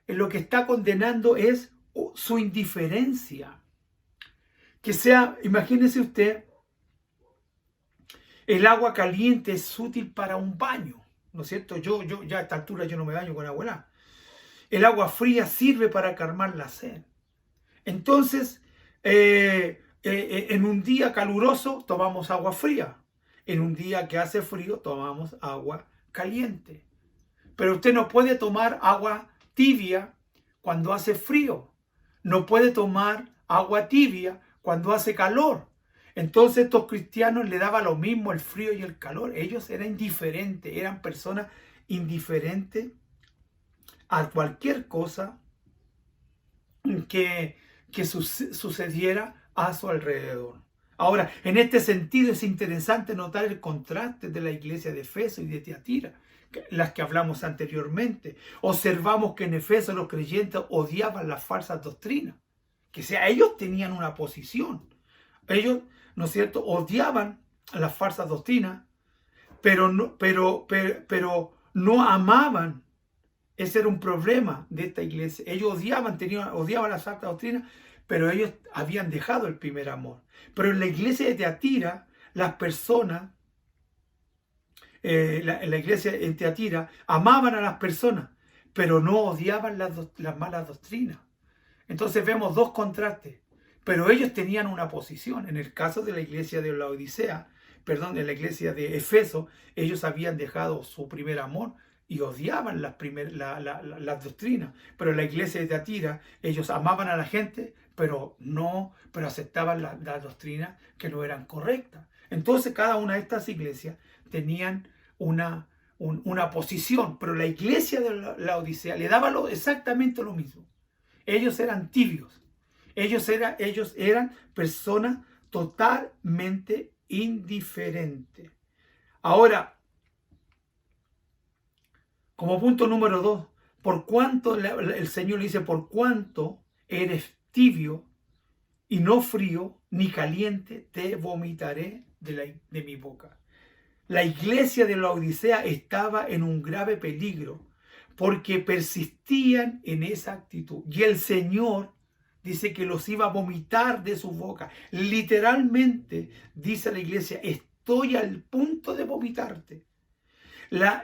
lo que está condenando es su indiferencia. Que sea, imagínese usted, el agua caliente es útil para un baño, ¿no es cierto? Yo ya a esta altura yo no me baño con agua helada. El agua fría sirve para calmar la sed. Entonces, en un día caluroso tomamos agua fría. En un día que hace frío tomamos agua caliente. Pero usted no puede tomar agua tibia cuando hace frío. No puede tomar agua tibia cuando hace calor. Entonces estos cristianos le daba lo mismo el frío y el calor. Ellos eran indiferentes, eran personas indiferentes a cualquier cosa que sucediera a su alrededor. Ahora, en este sentido es interesante notar el contraste de la iglesia de Efeso y de Tiatira, las que hablamos anteriormente. Observamos que en Efeso los creyentes odiaban las falsas doctrinas, que sea, ellos tenían una posición. Ellos, ¿no es cierto?, odiaban las falsas doctrinas, pero no amaban. Ese era un problema de esta iglesia. Ellos odiaban las falsas doctrinas, pero ellos habían dejado el primer amor. Pero en la iglesia de Tiatira, las personas, la iglesia en Tiatira, amaban a las personas, pero no odiaban las malas doctrinas. Entonces vemos dos contrastes. pero ellos tenían una posición. En el caso de la iglesia de Laodicea, en la iglesia de Efeso, ellos habían dejado su primer amor y odiaban las doctrinas. Pero en la iglesia de Tiatira, ellos amaban a la gente, pero aceptaban las doctrinas que no eran correctas. Entonces cada una de estas iglesias tenían una posición, pero la iglesia de Laodicea le daba exactamente lo mismo. Ellos eran tibios. Ellos eran personas totalmente indiferentes. Ahora, como punto número 2, por cuanto el Señor le dice, por cuanto eres tibio y no frío ni caliente, te vomitaré de mi boca. La iglesia de Laodicea estaba en un grave peligro porque persistían en esa actitud. Y el Señor dice que los iba a vomitar de su boca. Literalmente dice la iglesia, estoy al punto de vomitarte.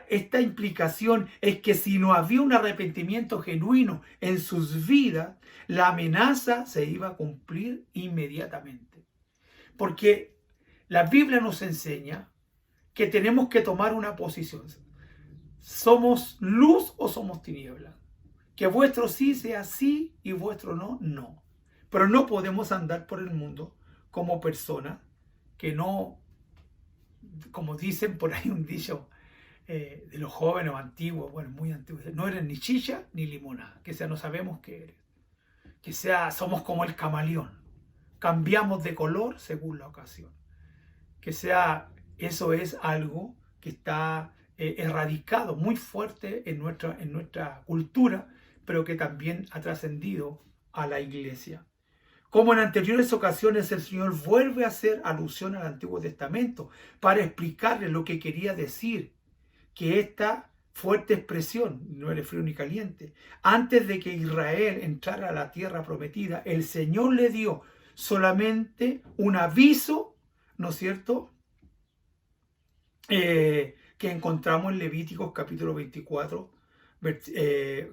Esta implicación es que si no había un arrepentimiento genuino en sus vidas, la amenaza se iba a cumplir inmediatamente. Porque la Biblia nos enseña que tenemos que tomar una posición. ¿Somos luz o somos tinieblas? Que vuestro sí sea sí y vuestro no, no. Pero no podemos andar por el mundo como personas que no, como dicen por ahí un dicho de los jóvenes o antiguos, bueno, muy antiguos, no eres ni chicha ni limonada, que sea, no sabemos qué eres. Que sea, somos como el camaleón, cambiamos de color según la ocasión. Que sea, eso es algo que está erradicado muy fuerte en nuestra cultura, pero que también ha trascendido a la iglesia. Como en anteriores ocasiones, el Señor vuelve a hacer alusión al Antiguo Testamento para explicarle lo que quería decir, que esta fuerte expresión, no eres frío ni caliente, antes de que Israel entrara a la tierra prometida, el Señor le dio solamente un aviso, ¿no es cierto?, que encontramos en Levíticos capítulo 24,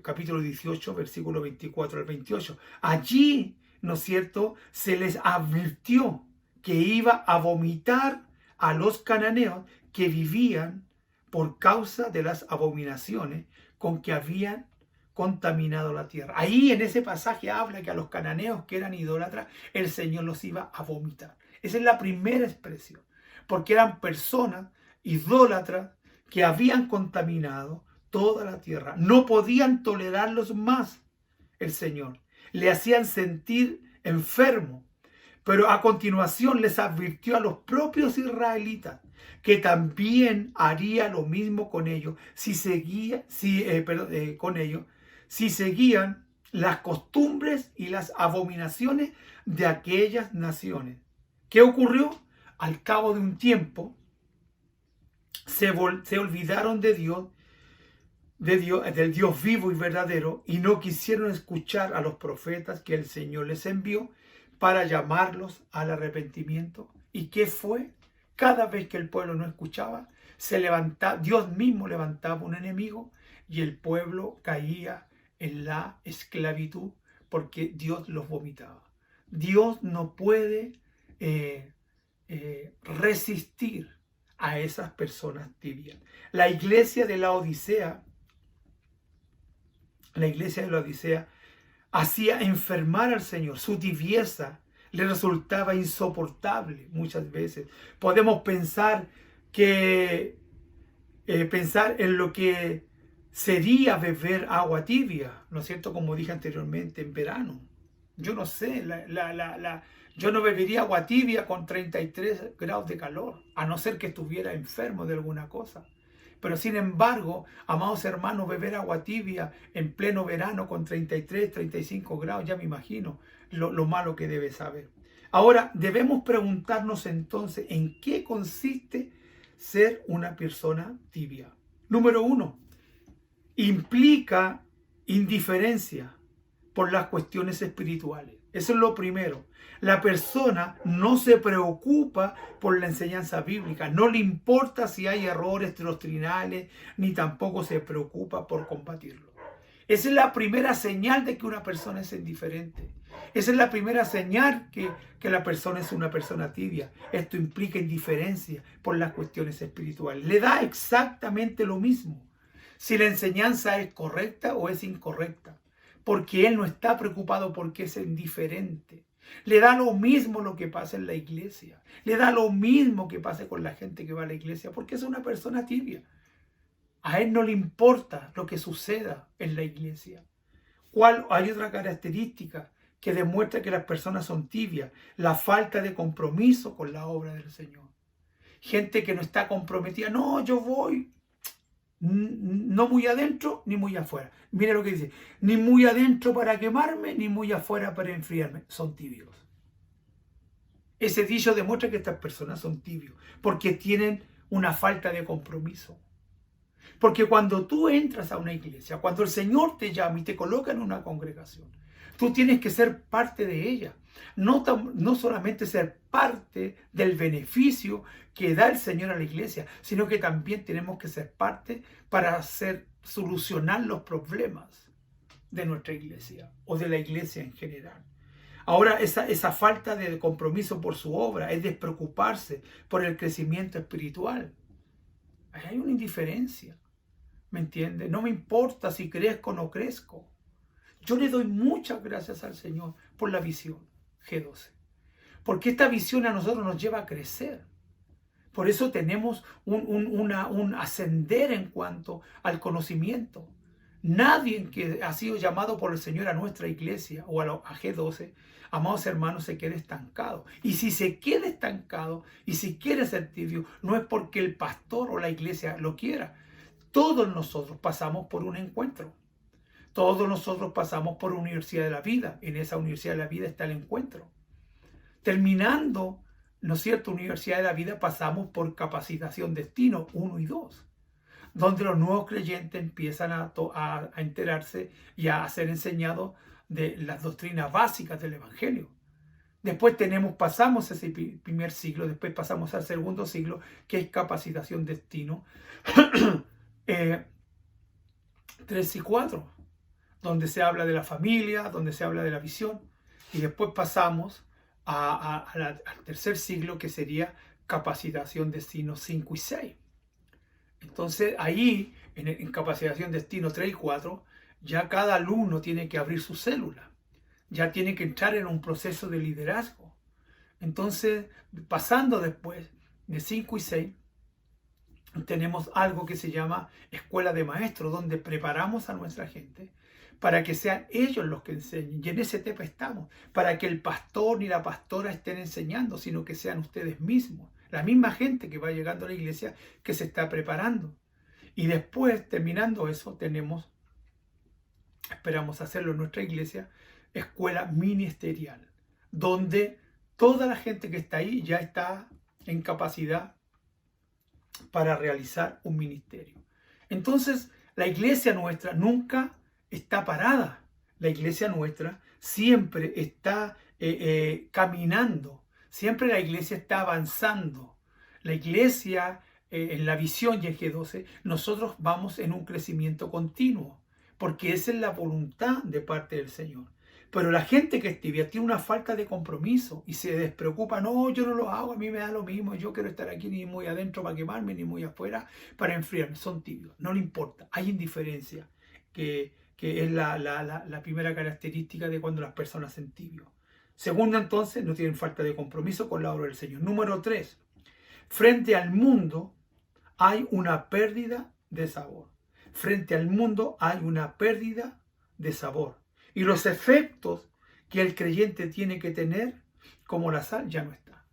capítulo 18, versículo 24 al 28. Allí, ¿no es cierto?, se les advirtió que iba a vomitar a los cananeos que vivían por causa de las abominaciones con que habían contaminado la tierra. Ahí en ese pasaje habla que a los cananeos que eran idólatras, el Señor los iba a vomitar. Esa es la primera expresión, porque eran personas idólatras que habían contaminado toda la tierra. No podían tolerarlos más el Señor. Le hacían sentir enfermo. Pero a continuación les advirtió a los propios israelitas que también haría lo mismo con ellos si seguían las costumbres y las abominaciones de aquellas naciones. ¿Qué ocurrió? Al cabo de un tiempo se olvidaron del Dios vivo y verdadero, y no quisieron escuchar a los profetas que el Señor les envió para llamarlos al arrepentimiento. ¿Y qué fue? Cada vez que el pueblo no escuchaba, Dios mismo levantaba un enemigo y el pueblo caía en la esclavitud porque Dios los vomitaba. Dios no puede resistir a esas personas tibias. La iglesia de Laodicea hacía enfermar al Señor. Su tibieza le resultaba insoportable muchas veces. Podemos pensar en lo que sería beber agua tibia, ¿no es cierto? Como dije anteriormente, en verano. Yo no sé, yo no bebería agua tibia con 33 grados de calor, a no ser que estuviera enfermo de alguna cosa. Pero sin embargo, amados hermanos, beber agua tibia en pleno verano con 33, 35 grados, ya me imagino lo malo que debe saber. Ahora, debemos preguntarnos entonces en qué consiste ser una persona tibia. Número 1, implica indiferencia por las cuestiones espirituales. Eso es lo primero. La persona no se preocupa por la enseñanza bíblica, no le importa si hay errores doctrinales, ni tampoco se preocupa por combatirlo. Esa es la primera señal de que una persona es indiferente. Esa es la primera señal que la persona es una persona tibia. Esto implica indiferencia por las cuestiones espirituales. Le da exactamente lo mismo si la enseñanza es correcta o es incorrecta, porque él no está preocupado porque es indiferente. Le da lo mismo lo que pasa en la iglesia. Le da lo mismo que pase con la gente que va a la iglesia, porque es una persona tibia. A él no le importa lo que suceda en la iglesia. Hay otra característica que demuestra que las personas son tibias: la falta de compromiso con la obra del Señor. Gente que no está comprometida. No, yo voy, no muy adentro ni muy afuera. Mira lo que dice: ni muy adentro para quemarme, ni muy afuera para enfriarme. Son tibios. Ese dicho demuestra que estas personas son tibios, porque tienen una falta de compromiso. Porque cuando tú entras a una iglesia, cuando el Señor te llama y te coloca en una congregación, tú tienes que ser parte de ella. No solamente ser parte del beneficio que da el Señor a la iglesia, sino que también tenemos que ser parte para solucionar los problemas de nuestra iglesia o de la iglesia en general. Ahora, esa falta de compromiso por su obra es despreocuparse por el crecimiento espiritual. Hay una indiferencia, ¿me entiende? No me importa si crezco o no crezco. Yo le doy muchas gracias al Señor por la visión G12, porque esta visión a nosotros nos lleva a crecer. Por eso tenemos un ascender en cuanto al conocimiento. Nadie que ha sido llamado por el Señor a nuestra iglesia o a G12, amados hermanos, se quede estancado. Y si se queda estancado y si quiere ser tibio, no es porque el pastor o la iglesia lo quiera. Todos nosotros pasamos por un encuentro. Todos nosotros pasamos por una universidad de la vida. En esa universidad de la vida está el encuentro. Terminando, ¿no es cierto?, universidad de la vida, pasamos por capacitación destino 1 y 2. Donde los nuevos creyentes empiezan a enterarse y a ser enseñados de las doctrinas básicas del Evangelio. Después pasamos ese primer siglo, después pasamos al segundo siglo, que es capacitación destino 3 y 4, donde se habla de la familia, donde se habla de la visión. Y después pasamos al tercer siglo, que sería capacitación destino 5 y 6. Entonces ahí, en capacitación destino 3 y 4, ya cada alumno tiene que abrir su célula, ya tiene que entrar en un proceso de liderazgo. Entonces, pasando después de 5 y 6, tenemos algo que se llama escuela de maestros, donde preparamos a nuestra gente para que sean ellos los que enseñen. Y en ese tema estamos, para que el pastor ni la pastora estén enseñando, sino que sean ustedes mismos, la misma gente que va llegando a la iglesia, que se está preparando. Y después, terminando eso, esperamos hacerlo en nuestra iglesia, escuela ministerial, donde toda la gente que está ahí ya está en capacidad para realizar un ministerio. Entonces, la iglesia nuestra nunca está parada. La iglesia nuestra siempre está caminando. Siempre la iglesia está avanzando. La iglesia, en la visión y en G12, nosotros vamos en un crecimiento continuo, porque esa es la voluntad de parte del Señor. Pero la gente que es tibia tiene una falta de compromiso y se despreocupa. No, yo no lo hago, a mí me da lo mismo. Yo quiero estar aquí ni muy adentro para quemarme, ni muy afuera para enfriarme. Son tibios, no le importa. Hay indiferencia, que es la primera característica de cuando las personas son tibios. Segundo, entonces, no tienen falta de compromiso con la obra del Señor. Número 3, frente al mundo hay una pérdida de sabor. Frente al mundo hay una pérdida de sabor. Y los efectos que el creyente tiene que tener, como la sal, ya no está.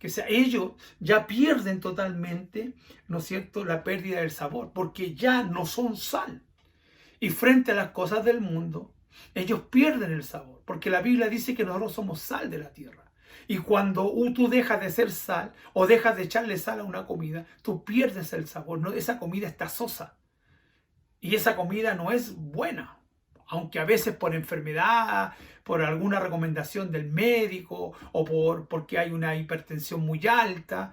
Que sea, ellos ya pierden totalmente, ¿no es cierto?, la pérdida del sabor, porque ya no son sal. Y frente a las cosas del mundo, ellos pierden el sabor, porque la Biblia dice que nosotros somos sal de la tierra. Y cuando tú dejas de ser sal o dejas de echarle sal a una comida, tú pierdes el sabor. ¿No? Esa comida está sosa. Y esa comida no es buena. Aunque a veces por enfermedad, por alguna recomendación del médico o porque hay una hipertensión muy alta,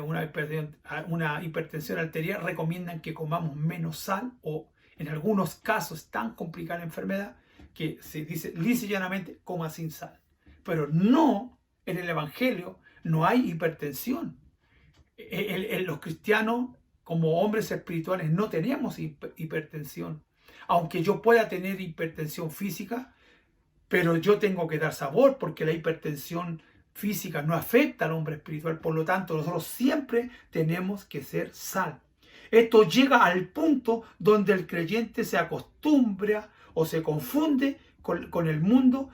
una hipertensión arterial, recomiendan que comamos menos sal o en algunos casos tan complicada la enfermedad que se dice lisa y llanamente coma sin sal. Pero no, en el Evangelio no hay hipertensión. Los cristianos, como hombres espirituales, no tenemos hipertensión. Aunque yo pueda tener hipertensión física, pero yo tengo que dar sabor, porque la hipertensión física no afecta al hombre espiritual. Por lo tanto, nosotros siempre tenemos que ser sal. Esto llega al punto donde el creyente se acostumbra o se confunde con el mundo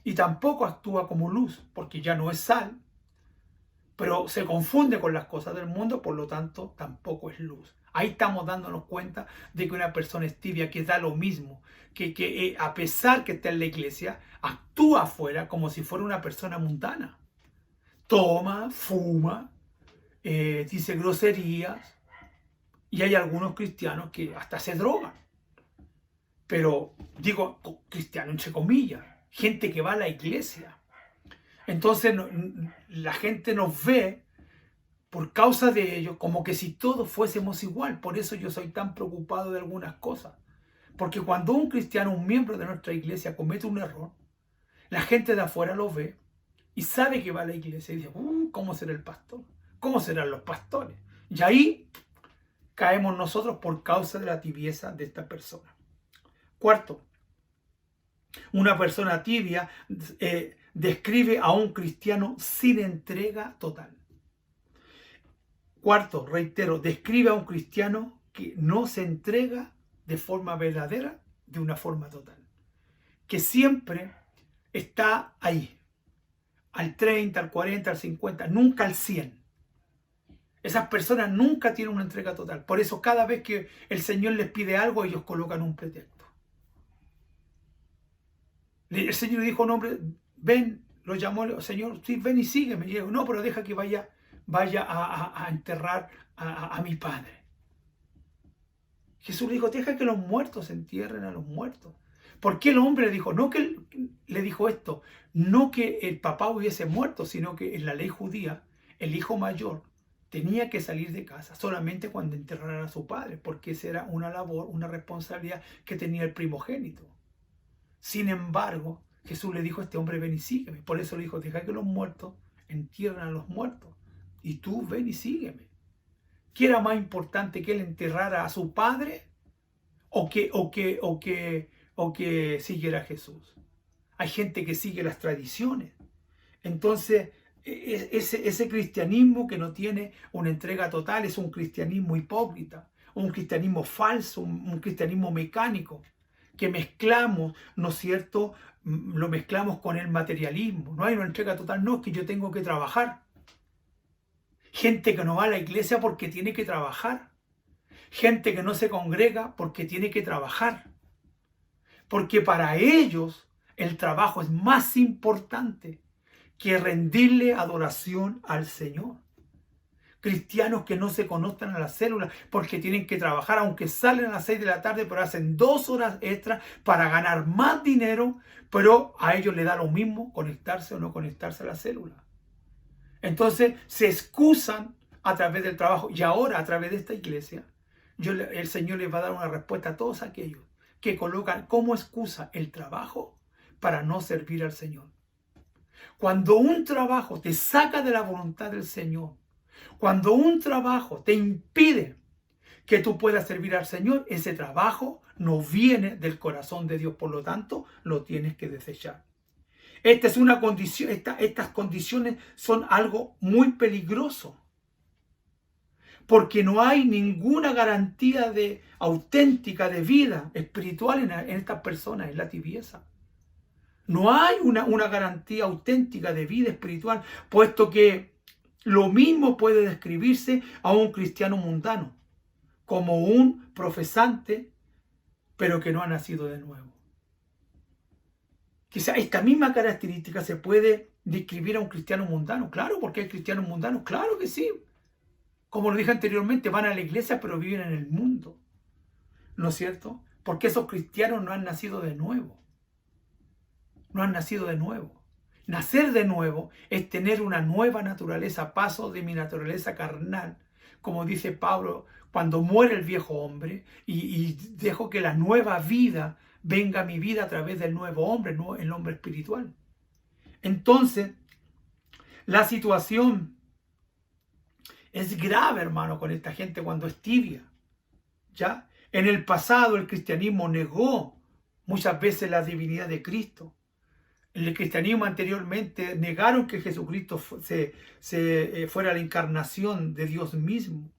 y tampoco actúa como luz, porque ya no es sal, pero se confunde con las cosas del mundo, por lo tanto tampoco es luz. Ahí estamos dándonos cuenta de que una persona es tibia, que da lo mismo, que a pesar que está en la iglesia, actúa afuera como si fuera una persona mundana. Toma, fuma, dice groserías, y hay algunos cristianos que hasta se drogan. Pero digo cristiano entre comillas, gente que va a la iglesia. Entonces la gente nos ve por causa de ello como que si todos fuésemos igual. Por eso yo soy tan preocupado de algunas cosas. Porque cuando un cristiano, un miembro de nuestra iglesia comete un error, la gente de afuera lo ve y sabe que va a la iglesia y dice, ¿cómo será el pastor? ¿Cómo serán los pastores? Y ahí caemos nosotros por causa de la tibieza de esta persona. Cuarto, una persona tibia describe a un cristiano sin entrega total. Cuarto, reitero, describe a un cristiano que no se entrega de forma verdadera, de una forma total. Que siempre está ahí, al 30, al 40, al 50, nunca al 100. Esas personas nunca tienen una entrega total. Por eso cada vez que el Señor les pide algo, ellos colocan un pretexto. El Señor le dijo a un hombre, ven, lo llamó el Señor, sí, ven y sígueme. Y dijo, no, pero deja que vaya a enterrar a mi padre. Jesús le dijo, deja que los muertos entierren a los muertos. ¿Por qué el hombre le dijo? No que le dijo esto, no que el papá hubiese muerto, sino que en la ley judía, el hijo mayor tenía que salir de casa solamente cuando enterrara a su padre, porque esa era una labor, una responsabilidad que tenía el primogénito. Sin embargo, Jesús le dijo a este hombre, ven y sígueme. Por eso le dijo, deja que los muertos entierren a los muertos. Y tú ven y sígueme. ¿Qué era más importante, que él enterrara a su padre o que siguiera a Jesús? Hay gente que sigue las tradiciones. Entonces, ese cristianismo que no tiene una entrega total es un cristianismo hipócrita, un cristianismo falso, un cristianismo mecánico, que mezclamos, ¿no es cierto? Lo mezclamos con el materialismo. No hay una entrega total, no, es que yo tengo que trabajar. Gente que no va a la iglesia porque tiene que trabajar. Gente que no se congrega porque tiene que trabajar. Porque para ellos el trabajo es más importante que rendirle adoración al Señor. Cristianos que no se conectan a la célula porque tienen que trabajar, aunque salen a las 6 de la tarde, pero hacen 2 horas extras para ganar más dinero, pero a ellos les da lo mismo conectarse o no conectarse a la célula. Entonces se excusan a través del trabajo, y ahora a través de esta iglesia, el Señor les va a dar una respuesta a todos aquellos que colocan como excusa el trabajo para no servir al Señor. Cuando un trabajo te saca de la voluntad del Señor, cuando un trabajo te impide que tú puedas servir al Señor, ese trabajo no viene del corazón de Dios, por lo tanto, lo tienes que desechar. Esta es una condición, estas condiciones son algo muy peligroso, porque no hay ninguna garantía auténtica de vida espiritual en estas personas, en la tibieza. No hay una garantía auténtica de vida espiritual, puesto que lo mismo puede describirse a un cristiano mundano, como un profesante, pero que no ha nacido de nuevo. Quizá esta misma característica se puede describir a un cristiano mundano. Claro, porque hay cristianos mundanos, claro que sí. Como lo dije anteriormente, van a la iglesia, pero viven en el mundo. ¿No es cierto? Porque esos cristianos no han nacido de nuevo. No han nacido de nuevo. Nacer de nuevo es tener una nueva naturaleza, paso de mi naturaleza carnal, como dice Pablo, cuando muere el viejo hombre y dejo que la nueva vida venga a mi vida a través del nuevo hombre, el hombre espiritual. Entonces, la situación es grave, hermano, con esta gente cuando es tibia. ¿Ya? En el pasado el cristianismo negó muchas veces la divinidad de Cristo. En el cristianismo anteriormente negaron que Jesucristo fuera la encarnación de Dios mismo.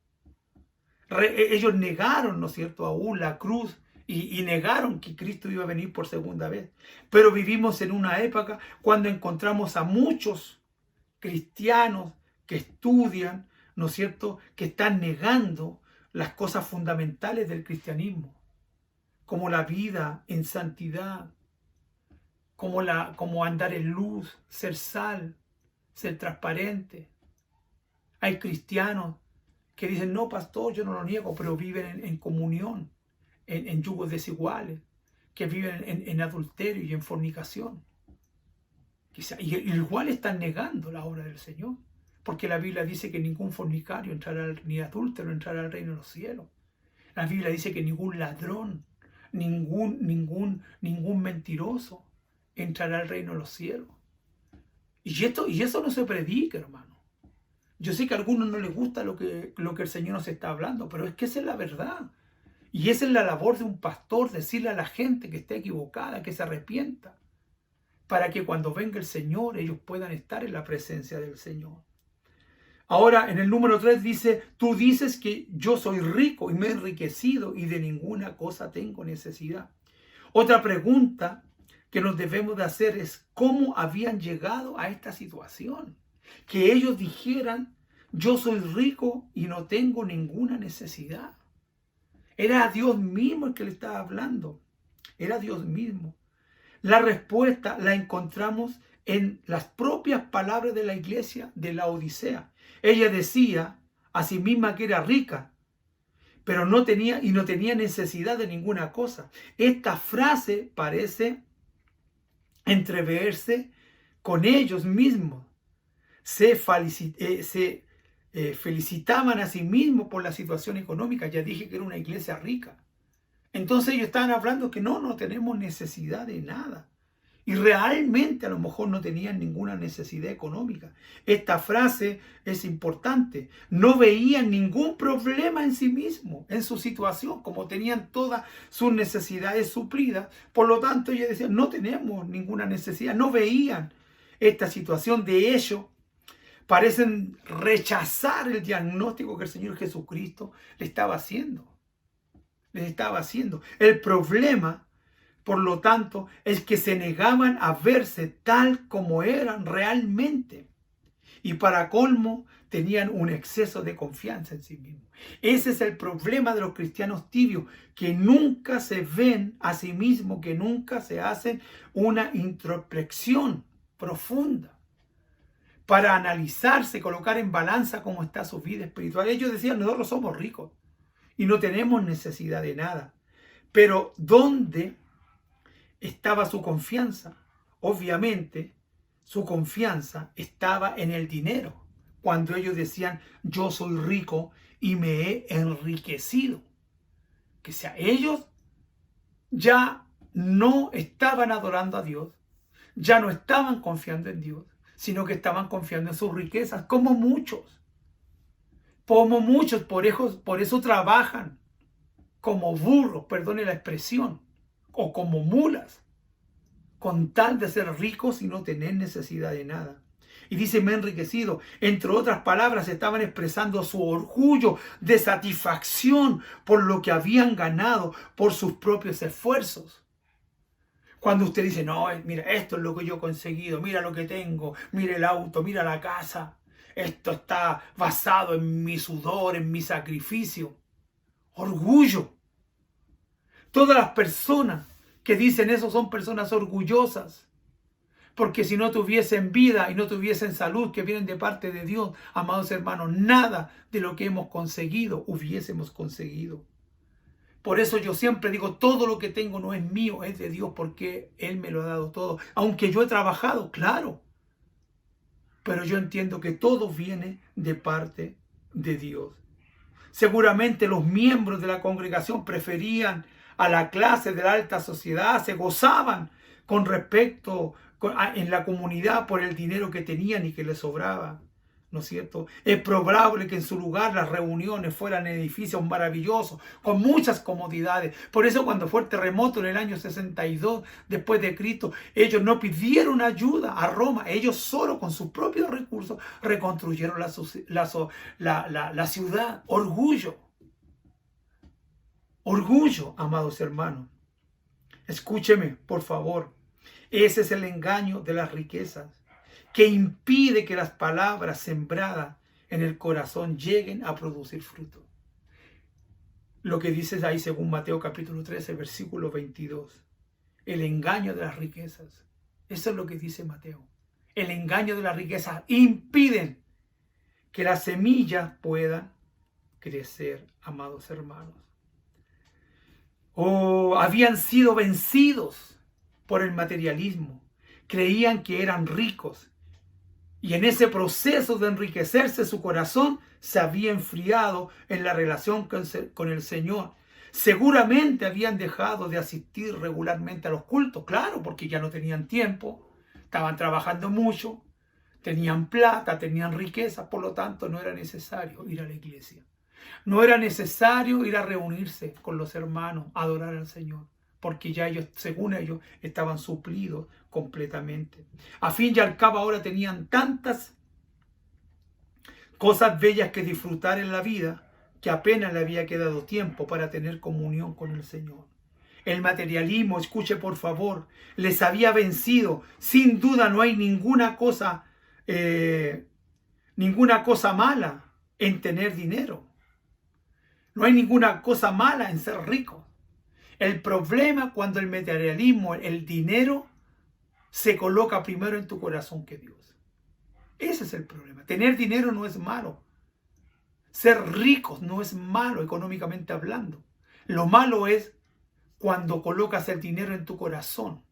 Ellos negaron, ¿no es cierto?, aún la cruz y negaron que Cristo iba a venir por segunda vez. Pero vivimos en una época cuando encontramos a muchos cristianos que estudian, ¿no es cierto?, que están negando las cosas fundamentales del cristianismo, como la vida en santidad, como andar en luz, ser sal, ser transparente. Hay cristianos que dicen, no, pastor, yo no lo niego, pero viven en comunión, en yugos desiguales, que viven en adulterio y en fornicación. Y igual están negando la obra del Señor, porque la Biblia dice que ningún fornicario entrará, ni adúltero entrará al reino de los cielos. La Biblia dice que ningún ladrón, ningún mentiroso entrará al reino de los cielos. Y eso no se predica, hermano. Yo sé que a algunos no les gusta lo que el Señor nos está hablando, pero es que esa es la verdad. Y esa es la labor de un pastor, decirle a la gente que está equivocada, que se arrepienta, para que cuando venga el Señor ellos puedan estar en la presencia del Señor. Ahora, en el número 3 dice, tú dices que yo soy rico y me he enriquecido y de ninguna cosa tengo necesidad. Otra pregunta que nos debemos de hacer es cómo habían llegado a esta situación. Que ellos dijeran, yo soy rico y no tengo ninguna necesidad. Era Dios mismo el que le estaba hablando. Era Dios mismo. La respuesta la encontramos en las propias palabras de la iglesia de la Odisea. Ella decía a sí misma que era rica, pero no tenía necesidad de ninguna cosa. Esta frase parece entreverse con ellos mismos. Se felicitaban a sí mismos por la situación económica. Ya dije que era una iglesia rica. Entonces ellos estaban hablando que no tenemos necesidad de nada. Y realmente a lo mejor no tenían ninguna necesidad económica. Esta frase es importante. No veían ningún problema en sí mismos, en su situación, como tenían todas sus necesidades suplidas. Por lo tanto, ellos decían, no tenemos ninguna necesidad. No veían esta situación. De hecho, parecen rechazar el diagnóstico que el Señor Jesucristo les estaba haciendo. El problema, por lo tanto, es que se negaban a verse tal como eran realmente. Y para colmo, tenían un exceso de confianza en sí mismos. Ese es el problema de los cristianos tibios, que nunca se ven a sí mismos, que nunca se hacen una introspección profunda para analizarse, colocar en balanza cómo está su vida espiritual. Ellos decían, nosotros somos ricos y no tenemos necesidad de nada. Pero ¿dónde estaba su confianza? Obviamente, su confianza estaba en el dinero. Cuando ellos decían, yo soy rico y me he enriquecido. Que sea, ellos ya no estaban adorando a Dios, ya no estaban confiando en Dios, sino que estaban confiando en sus riquezas, como muchos. Por eso trabajan como burros, perdone la expresión, o como mulas, con tal de ser ricos y no tener necesidad de nada. Y dice, me he enriquecido. Entre otras palabras, estaban expresando su orgullo de satisfacción por lo que habían ganado por sus propios esfuerzos. Cuando usted dice, no, mira, esto es lo que yo he conseguido, mira lo que tengo, mira el auto, mira la casa, esto está basado en mi sudor, en mi sacrificio. Orgullo. Todas las personas que dicen eso son personas orgullosas. Porque si no tuviesen vida y no tuviesen salud que vienen de parte de Dios, amados hermanos, nada de lo que hemos conseguido hubiésemos conseguido. Por eso yo siempre digo, todo lo que tengo no es mío, es de Dios, porque Él me lo ha dado todo. Aunque yo he trabajado, claro. Pero yo entiendo que todo viene de parte de Dios. Seguramente los miembros de la congregación preferían a la clase de la alta sociedad, se gozaban con respecto en la comunidad por el dinero que tenían y que les sobraba, ¿no es cierto? Es probable que en su lugar las reuniones fueran edificios maravillosos, con muchas comodidades. Por eso cuando fue el terremoto en el año 62 después de Cristo, ellos no pidieron ayuda a Roma, ellos solo con sus propios recursos reconstruyeron la ciudad. Orgullo. Orgullo, amados hermanos. Escúcheme, por favor. Ese es el engaño de las riquezas, que impide que las palabras sembradas en el corazón lleguen a producir fruto. Lo que dice ahí según Mateo capítulo 13, versículo 22. El engaño de las riquezas. Eso es lo que dice Mateo. El engaño de las riquezas impiden que las semillas puedan crecer, amados hermanos. Habían sido vencidos por el materialismo. Creían que eran ricos. Y en ese proceso de enriquecerse, su corazón se había enfriado en la relación con el Señor. Seguramente habían dejado de asistir regularmente a los cultos, claro, porque ya no tenían tiempo, estaban trabajando mucho, tenían plata, tenían riqueza, por lo tanto no era necesario ir a la iglesia. No era necesario ir a reunirse con los hermanos, a adorar al Señor, porque ya ellos, según ellos, estaban suplidos completamente. A fin y al cabo ahora tenían tantas cosas bellas que disfrutar en la vida que apenas le había quedado tiempo para tener comunión con el Señor. El materialismo, escuche por favor, les había vencido. Sin duda no hay ninguna cosa mala en tener dinero. No hay ninguna cosa mala en ser rico. El problema cuando el materialismo, el dinero, se coloca primero en tu corazón que Dios. Ese es el problema. Tener dinero no es malo. Ser ricos no es malo económicamente hablando. Lo malo es cuando colocas el dinero en tu corazón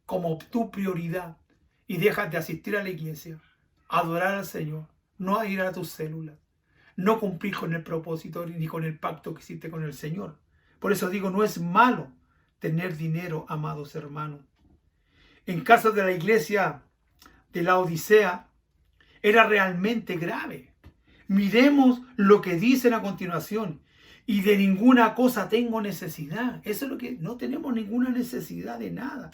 como tu prioridad y dejas de asistir a la iglesia, adorar al Señor, no ir a tus células, no cumplir con el propósito ni con el pacto que hiciste con el Señor. Por eso digo, no es malo tener dinero, amados hermanos. En caso de la iglesia de la Odisea, era realmente grave. Miremos lo que dicen a continuación. Y de ninguna cosa tengo necesidad. Eso es lo que no tenemos ninguna necesidad de nada.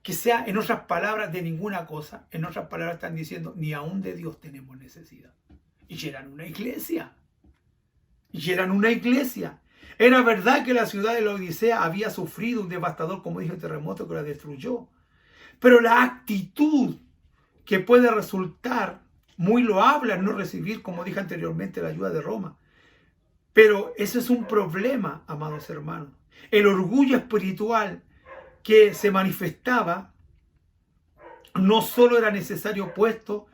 Que sea, en otras palabras, de ninguna cosa. En otras palabras están diciendo, ni aún de Dios tenemos necesidad. Y eran una iglesia. Era verdad que la ciudad de la Odisea había sufrido un devastador, como dije, terremoto que la destruyó. Pero la actitud que puede resultar muy loable al no recibir, como dije anteriormente, la ayuda de Roma. Pero ese es un problema, amados hermanos. El orgullo espiritual que se manifestaba no solo era necesario puesto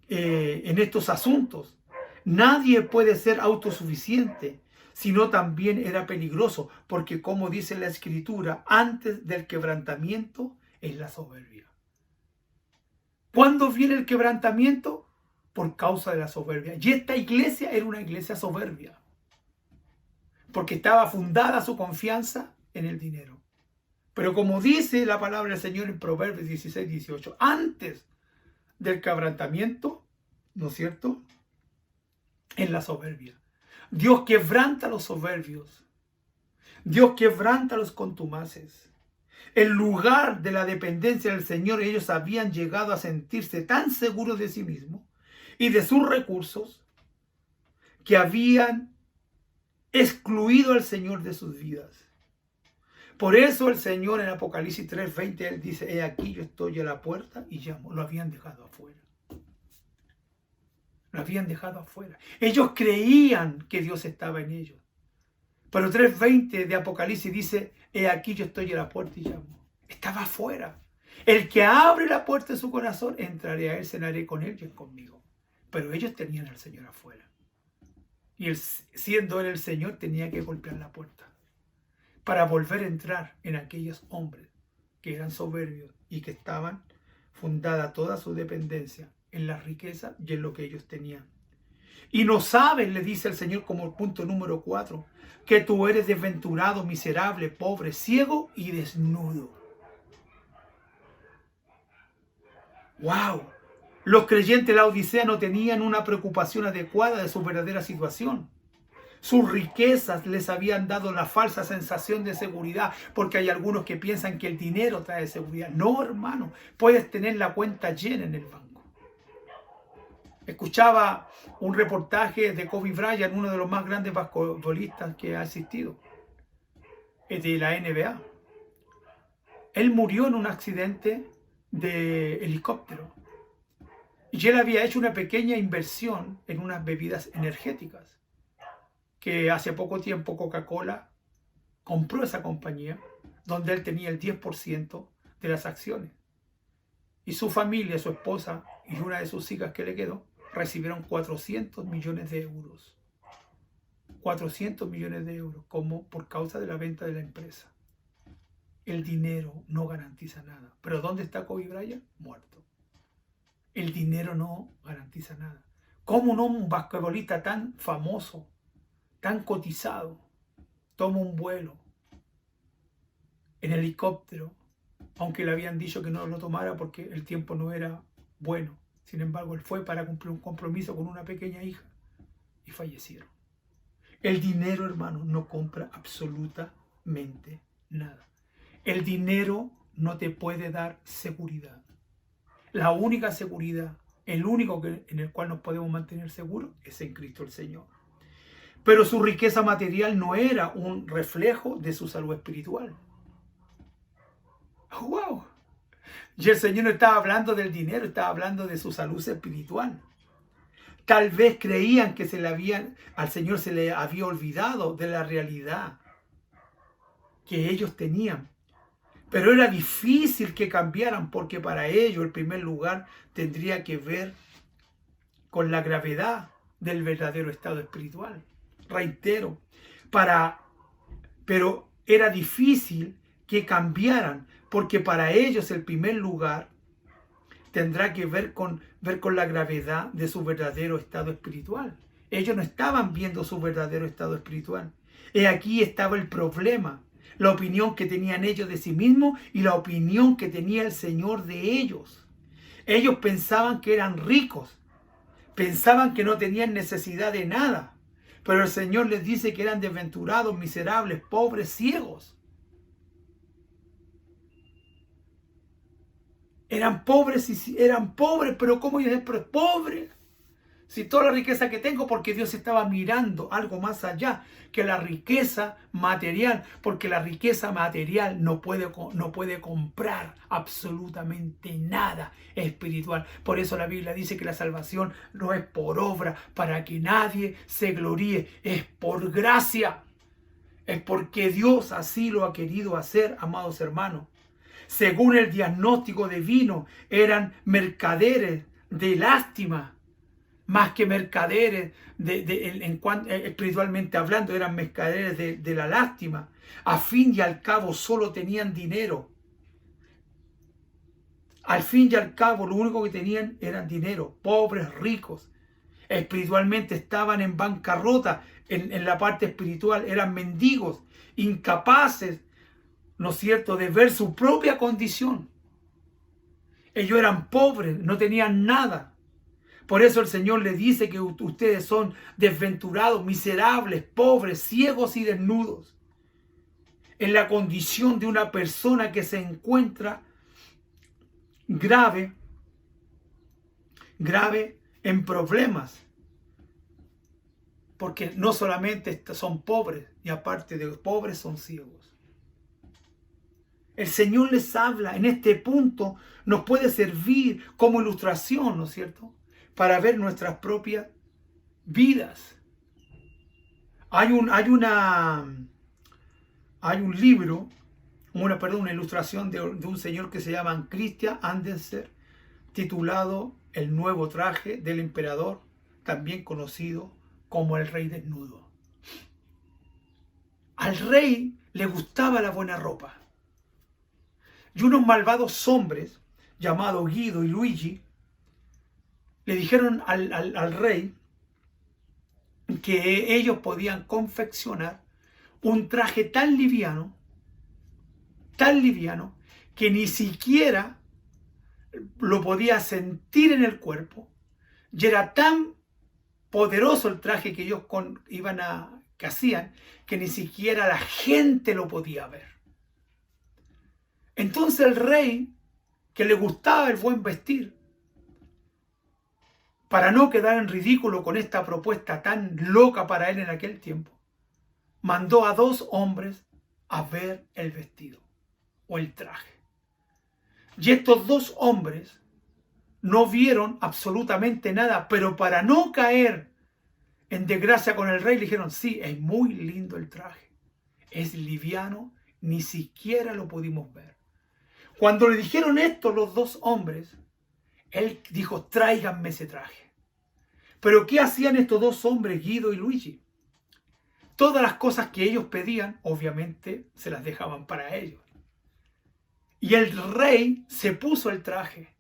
en estos asuntos. Nadie puede ser autosuficiente, sino también era peligroso, porque como dice la Escritura, antes del quebrantamiento es la soberbia. ¿Cuándo viene el quebrantamiento? Por causa de la soberbia. Y esta iglesia era una iglesia soberbia, porque estaba fundada su confianza en el dinero. Pero como dice la palabra del Señor en Proverbios 16, 18, antes del quebrantamiento, ¿no es cierto?, en la soberbia. Dios quebranta a los soberbios. Dios quebranta a los contumaces. En lugar de la dependencia del Señor, ellos habían llegado a sentirse tan seguros de sí mismos y de sus recursos que habían excluido al Señor de sus vidas. Por eso el Señor en Apocalipsis 3:20, Él dice, he aquí yo estoy a la puerta y llamo. Lo habían dejado afuera. Lo habían dejado afuera. Ellos creían que Dios estaba en ellos. Pero 3:20 de Apocalipsis dice, he aquí yo estoy a la puerta y llamo. Estaba afuera. El que abre la puerta de su corazón, entraré a él, cenaré con él y él conmigo. Pero ellos tenían al Señor afuera. Y él, siendo él el Señor, tenía que golpear la puerta para volver a entrar en aquellos hombres que eran soberbios y que estaban fundada toda su dependencia en la riqueza y en lo que ellos tenían. Y no sabes, le dice el Señor como el punto número 4, que tú eres desventurado, miserable, pobre, ciego y desnudo. ¡Wow! Los creyentes de la Odisea no tenían una preocupación adecuada de su verdadera situación. Sus riquezas les habían dado la falsa sensación de seguridad, porque hay algunos que piensan que el dinero trae seguridad. No, hermano, puedes tener la cuenta llena en el banco. Escuchaba un reportaje de Kobe Bryant, uno de los más grandes basquetbolistas que ha existido, de la NBA. Él murió en un accidente de helicóptero. Y él había hecho una pequeña inversión en unas bebidas energéticas, que hace poco tiempo Coca-Cola compró esa compañía, donde él tenía el 10% de las acciones. Y su familia, su esposa y una de sus hijas que le quedó, recibieron 400 millones de euros. 400 millones de euros, como por causa de la venta de la empresa. El dinero no garantiza nada. ¿Pero dónde está Kobe Bryant? Muerto. El dinero no garantiza nada. ¿Cómo no un basquetbolista tan famoso, tan cotizado, toma un vuelo en helicóptero, aunque le habían dicho que no lo tomara porque el tiempo no era bueno? Sin embargo, él fue para cumplir un compromiso con una pequeña hija y fallecieron. El dinero, hermano, no compra absolutamente nada. El dinero no te puede dar seguridad. La única seguridad, el único en el cual nos podemos mantener seguros es en Cristo el Señor. Pero su riqueza material no era un reflejo de su salud espiritual. ¡Wow! Y el Señor no estaba hablando del dinero, estaba hablando de su salud espiritual. Tal vez creían que al Señor se le había olvidado de la realidad que ellos tenían. Pero era difícil que cambiaran, porque para ellos el primer lugar tendría que ver con la gravedad del verdadero estado espiritual. Reitero, pero era difícil que cambiaran, porque para ellos el primer lugar tendrá que ver con la gravedad de su verdadero estado espiritual. Ellos no estaban viendo su verdadero estado espiritual. Y aquí estaba el problema. La opinión que tenían ellos de sí mismos y la opinión que tenía el Señor de ellos. Ellos pensaban que eran ricos. Pensaban que no tenían necesidad de nada. Pero el Señor les dice que eran desventurados, miserables, pobres, ciegos. Eran pobres, pero ¿cómo yo pero pobre? Si toda la riqueza que tengo, porque Dios estaba mirando algo más allá que la riqueza material, porque la riqueza material no puede comprar absolutamente nada espiritual. Por eso la Biblia dice que la salvación no es por obra, para que nadie se gloríe, es por gracia. Es porque Dios así lo ha querido hacer, amados hermanos. Según el diagnóstico divino, eran mercaderes de lástima, más que mercaderes espiritualmente hablando, eran mercaderes de la lástima. A fin y al cabo solo tenían dinero. Al fin y al cabo lo único que tenían eran dinero. Pobres, ricos. Espiritualmente estaban en bancarrota. En la parte espiritual eran mendigos, incapaces, ¿no es cierto?, de ver su propia condición. Ellos eran pobres, no tenían nada. Por eso el Señor les dice que ustedes son desventurados, miserables, pobres, ciegos y desnudos. En la condición de una persona que se encuentra grave en problemas. Porque no solamente son pobres, y aparte de pobres son ciegos. El Señor les habla en este punto, nos puede servir como ilustración, ¿no es cierto?, para ver nuestras propias vidas. Hay un libro, una ilustración de un señor que se llama Christian Andersen, titulado El nuevo traje del emperador, también conocido como el rey desnudo. Al rey le gustaba la buena ropa. Y unos malvados hombres, llamados Guido y Luigi, le dijeron al rey que ellos podían confeccionar un traje tan liviano, que ni siquiera lo podía sentir en el cuerpo, y era tan poderoso el traje que ellos que hacían, que ni siquiera la gente lo podía ver. Entonces el rey, que le gustaba el buen vestir, para no quedar en ridículo con esta propuesta tan loca para él en aquel tiempo, mandó a 2 hombres a ver el vestido o el traje. Y estos 2 hombres no vieron absolutamente nada, pero para no caer en desgracia con el rey, le dijeron: sí, es muy lindo el traje, es liviano, ni siquiera lo pudimos ver. Cuando le dijeron esto los 2 hombres, él dijo: tráiganme ese traje. Pero ¿qué hacían estos 2 hombres, Guido y Luigi? Todas las cosas que ellos pedían, obviamente, se las dejaban para ellos. Y el rey se puso el traje,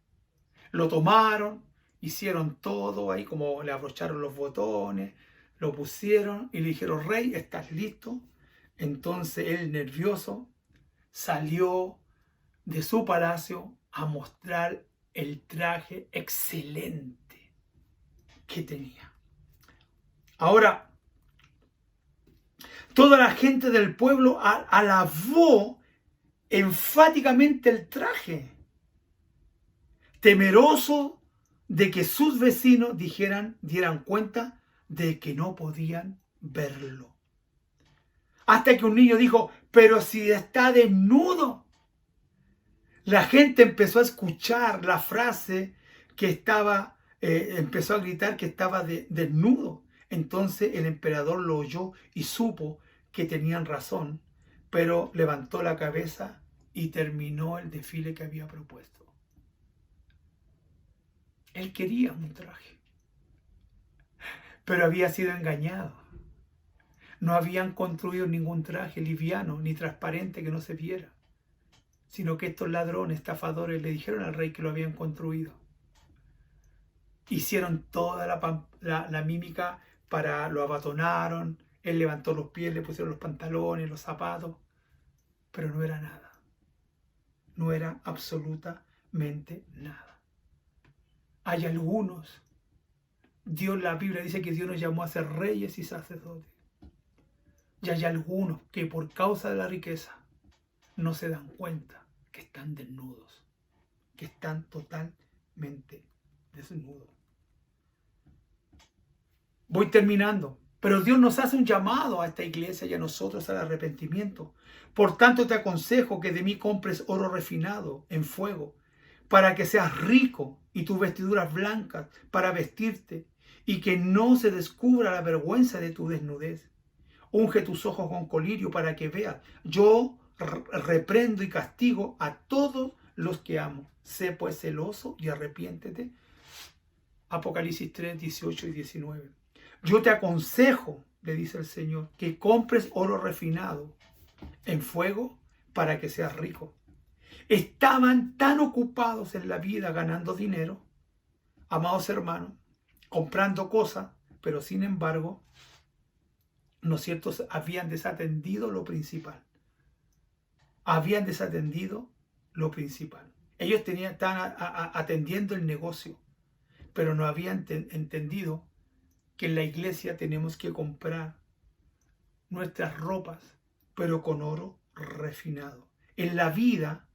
lo tomaron, hicieron todo ahí, como le abrocharon los botones, lo pusieron y le dijeron: rey, ¿estás listo? Entonces él, nervioso, salió de su palacio a mostrar el traje excelente que tenía. Ahora, toda la gente del pueblo alabó enfáticamente el traje, temeroso de que sus vecinos dieran cuenta de que no podían verlo. Hasta que un niño dijo: pero si está desnudo. La gente empezó a escuchar la frase que empezó a gritar que estaba desnudo. Entonces el emperador lo oyó y supo que tenían razón, pero levantó la cabeza y terminó el desfile que había propuesto. Él quería un traje, pero había sido engañado. No habían construido ningún traje liviano ni transparente que no se viera, sino que estos ladrones, estafadores, le dijeron al rey que lo habían construido. Hicieron toda la mímica lo abatonaron, él levantó los pies, le pusieron los pantalones, los zapatos, pero no era nada. No era absolutamente nada. Hay algunos, la Biblia dice que Dios nos llamó a ser reyes y sacerdotes. Y hay algunos que por causa de la riqueza no se dan cuenta que están desnudos, que están totalmente desnudos. Voy terminando, pero Dios nos hace un llamado a esta iglesia y a nosotros al arrepentimiento. Por tanto te aconsejo que de mí compres oro refinado en fuego, para que seas rico, y tus vestiduras blancas para vestirte, y que no se descubra la vergüenza de tu desnudez. Unge tus ojos con colirio para que veas. Yo reprendo y castigo a todos los que amo. Sé pues celoso y arrepiéntete. Apocalipsis 3, 18 y 19. Yo te aconsejo, le dice el Señor, que compres oro refinado en fuego para que seas rico. Estaban tan ocupados en la vida ganando dinero, amados hermanos, comprando cosas, pero sin embargo, ¿no es cierto?, habían desatendido lo principal. Habían desatendido lo principal. Ellos estaban atendiendo el negocio, pero no habían entendido que en la iglesia tenemos que comprar nuestras ropas, pero con oro refinado. En la vida,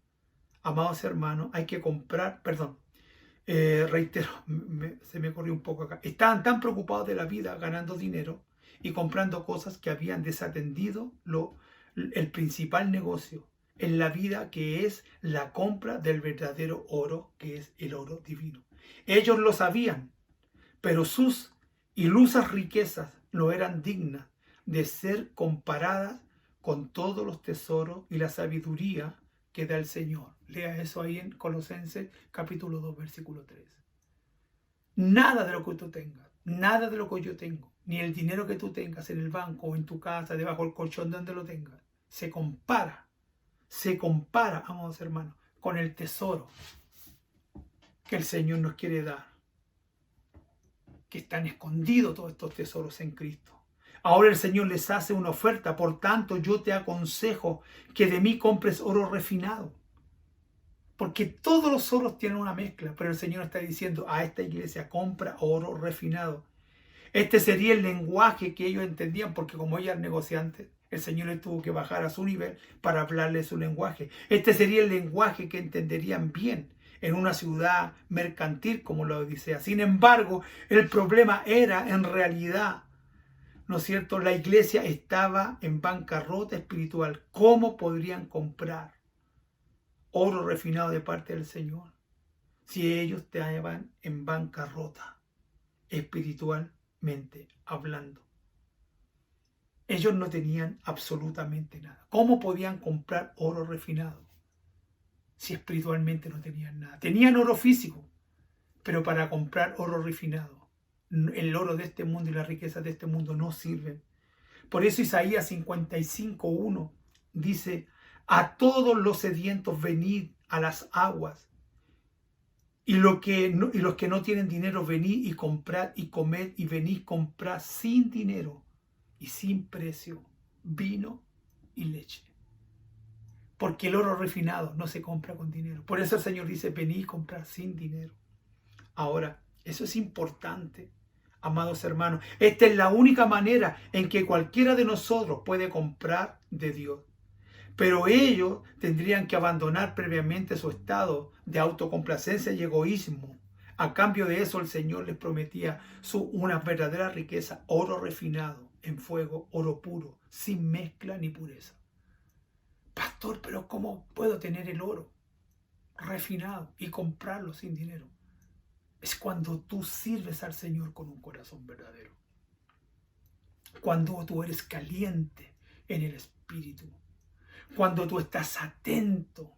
amados hermanos, hay que comprar, reitero, se me corrió un poco acá. Estaban tan preocupados de la vida ganando dinero y comprando cosas que habían desatendido el principal negocio en la vida, que es la compra del verdadero oro, que es el oro divino. Ellos lo sabían, pero sus ilusas riquezas no eran dignas de ser comparadas con todos los tesoros y la sabiduría que da el Señor. Lea eso ahí en Colosenses capítulo 2, versículo 3. Nada de lo que tú tengas, nada de lo que yo tengo, ni el dinero que tú tengas en el banco o en tu casa, debajo del colchón, donde lo tengas, se compara, amados hermanos, con el tesoro que el Señor nos quiere dar, que están escondidos todos estos tesoros en Cristo. Ahora el Señor les hace una oferta, por tanto yo te aconsejo que de mí compres oro refinado. Porque todos los oros tienen una mezcla, pero el Señor está diciendo a esta iglesia, compra oro refinado. Este sería el lenguaje que ellos entendían, porque como ellos eran negociantes, el Señor les tuvo que bajar a su nivel para hablarles su lenguaje. Este sería el lenguaje que entenderían bien en una ciudad mercantil como la Odisea. Sin embargo, el problema era en realidad, ¿no es cierto? La iglesia estaba en bancarrota espiritual. ¿Cómo podrían comprar oro refinado de parte del Señor si ellos estaban en bancarrota espiritualmente hablando? Ellos no tenían absolutamente nada. ¿Cómo podían comprar oro refinado si espiritualmente no tenían nada? Tenían oro físico, pero para comprar oro refinado, el oro de este mundo y las riquezas de este mundo no sirven. Por eso Isaías 55:1 dice: a todos los sedientos venid a las aguas, y los que no tienen dinero venid y comprad y comed, y venid comprad sin dinero y sin precio vino y leche. Porque el oro refinado no se compra con dinero. Por eso el Señor dice: venid y comprad sin dinero. Ahora, eso es importante, amados hermanos. Esta es la única manera en que cualquiera de nosotros puede comprar de Dios. Pero ellos tendrían que abandonar previamente su estado de autocomplacencia y egoísmo. A cambio de eso, el Señor les prometía una verdadera riqueza, oro refinado en fuego, oro puro, sin mezcla ni pureza. Pastor, pero ¿cómo puedo tener el oro refinado y comprarlo sin dinero? Es cuando tú sirves al Señor con un corazón verdadero. Cuando tú eres caliente en el Espíritu. Cuando tú estás atento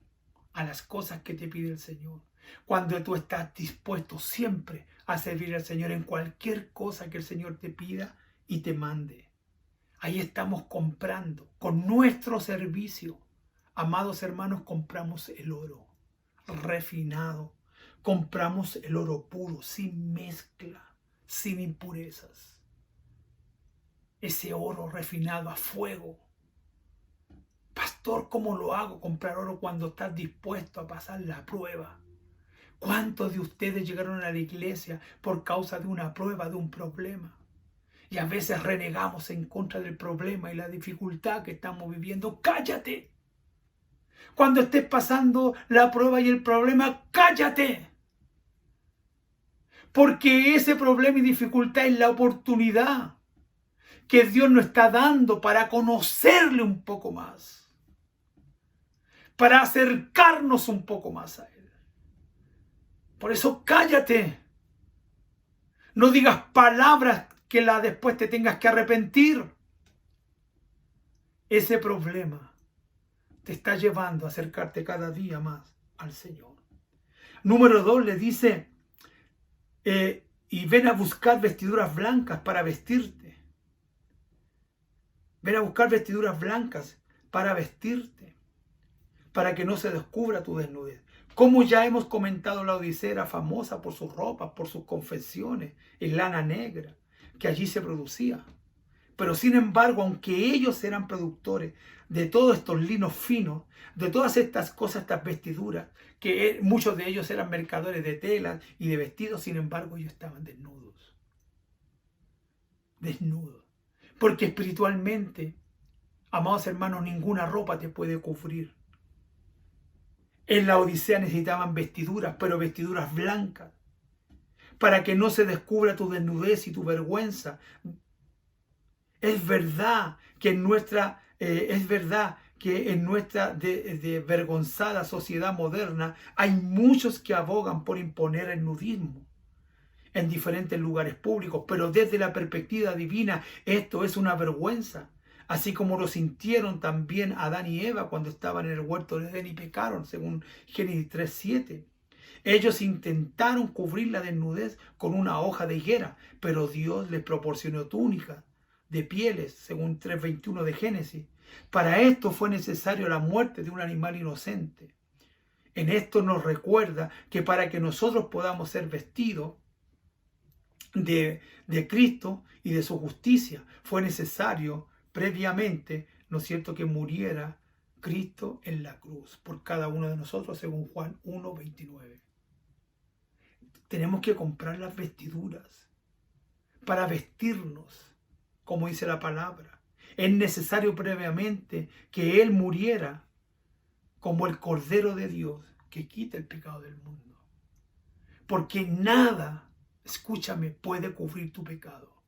a las cosas que te pide el Señor. Cuando tú estás dispuesto siempre a servir al Señor en cualquier cosa que el Señor te pida y te mande. Ahí estamos comprando. Con nuestro servicio, amados hermanos, compramos el oro refinado. Compramos el oro puro, sin mezcla, sin impurezas. Ese oro refinado a fuego. Pastor, ¿cómo lo hago? Comprar oro cuando estás dispuesto a pasar la prueba. ¿Cuántos de ustedes llegaron a la iglesia por causa de una prueba, de un problema? Y a veces renegamos en contra del problema y la dificultad que estamos viviendo. ¡Cállate! Cuando estés pasando la prueba y el problema, ¡cállate! Porque ese problema y dificultad es la oportunidad que Dios nos está dando para conocerle un poco más. Para acercarnos un poco más a Él. Por eso cállate. No digas palabras que después te tengas que arrepentir. Ese problema te está llevando a acercarte cada día más al Señor. Número 2 le dice, y ven a buscar vestiduras blancas para vestirte. Ven a buscar vestiduras blancas para vestirte, para que no se descubra tu desnudez. Como ya hemos comentado, la Odisea era famosa por sus ropas, por sus confecciones en lana negra, que allí se producía. Pero sin embargo, aunque ellos eran productores de todos estos linos finos, de todas estas cosas, estas vestiduras, que muchos de ellos eran mercaderes de telas y de vestidos, sin embargo ellos estaban desnudos. Desnudos. Porque espiritualmente, amados hermanos, ninguna ropa te puede cubrir. En la Odisea necesitaban vestiduras, pero vestiduras blancas, para que no se descubra tu desnudez y tu vergüenza. Es verdad que en nuestra desvergonzada sociedad moderna hay muchos que abogan por imponer el nudismo en diferentes lugares públicos, pero desde la perspectiva divina esto es una vergüenza, así como lo sintieron también Adán y Eva cuando estaban en el huerto de Edén y pecaron, según Génesis 3:7. Ellos intentaron cubrir la desnudez con una hoja de higuera, pero Dios les proporcionó túnicas de pieles, según 3:21 de Génesis. Para esto fue necesario la muerte de un animal inocente. En esto nos recuerda que para que nosotros podamos ser vestidos, de Cristo y de su justicia. Fue necesario previamente, ¿no es cierto?, que muriera Cristo en la cruz por cada uno de nosotros, según Juan 1:29. Tenemos que comprar las vestiduras para vestirnos, como dice la palabra. Es necesario previamente que Él muriera como el Cordero de Dios que quita el pecado del mundo. Porque nada, escúchame, puede cubrir tu pecado.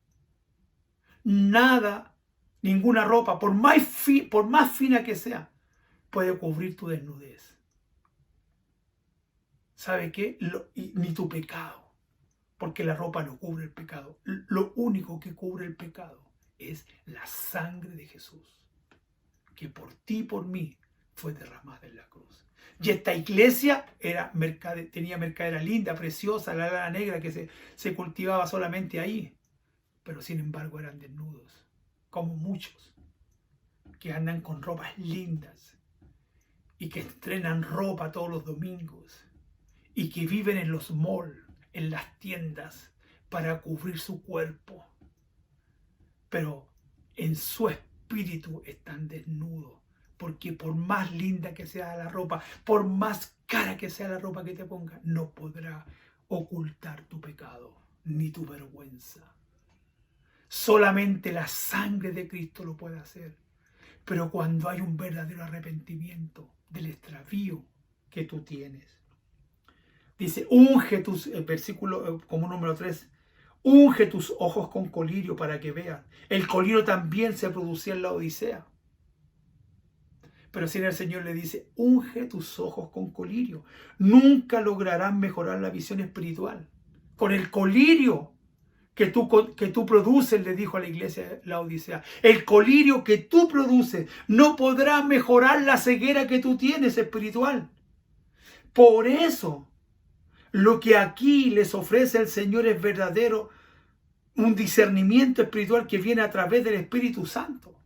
Nada, ninguna ropa, por más fina que sea, puede cubrir tu desnudez. ¿Sabe qué? Ni tu pecado, porque la ropa no cubre el pecado. Lo único que cubre el pecado es la sangre de Jesús, que por ti y por mí fue derramada en la cruz. Y esta iglesia tenía mercadera linda, preciosa, la lana negra que se cultivaba solamente ahí. Pero sin embargo eran desnudos, como muchos que andan con ropas lindas y que estrenan ropa todos los domingos y que viven en los malls, en las tiendas, para cubrir su cuerpo. Pero en su espíritu están desnudos, porque por más linda que sea la ropa, por más cara que sea la ropa que te ponga, no podrá ocultar tu pecado ni tu vergüenza. Solamente la sangre de Cristo lo puede hacer. Pero cuando hay un verdadero arrepentimiento del extravío que tú tienes. Dice, unge tus, versículo como número 3, unge tus ojos con colirio para que veas. El colirio también se producía en la Odisea. Pero si el Señor le dice, unge tus ojos con colirio. Nunca lograrán mejorar la visión espiritual. Con el colirio que tú produces, le dijo a la iglesia la Odisea. El colirio que tú produces no podrá mejorar la ceguera que tú tienes espiritual. Por eso, lo que aquí les ofrece el Señor es verdadero, un discernimiento espiritual que viene a través del Espíritu Santo.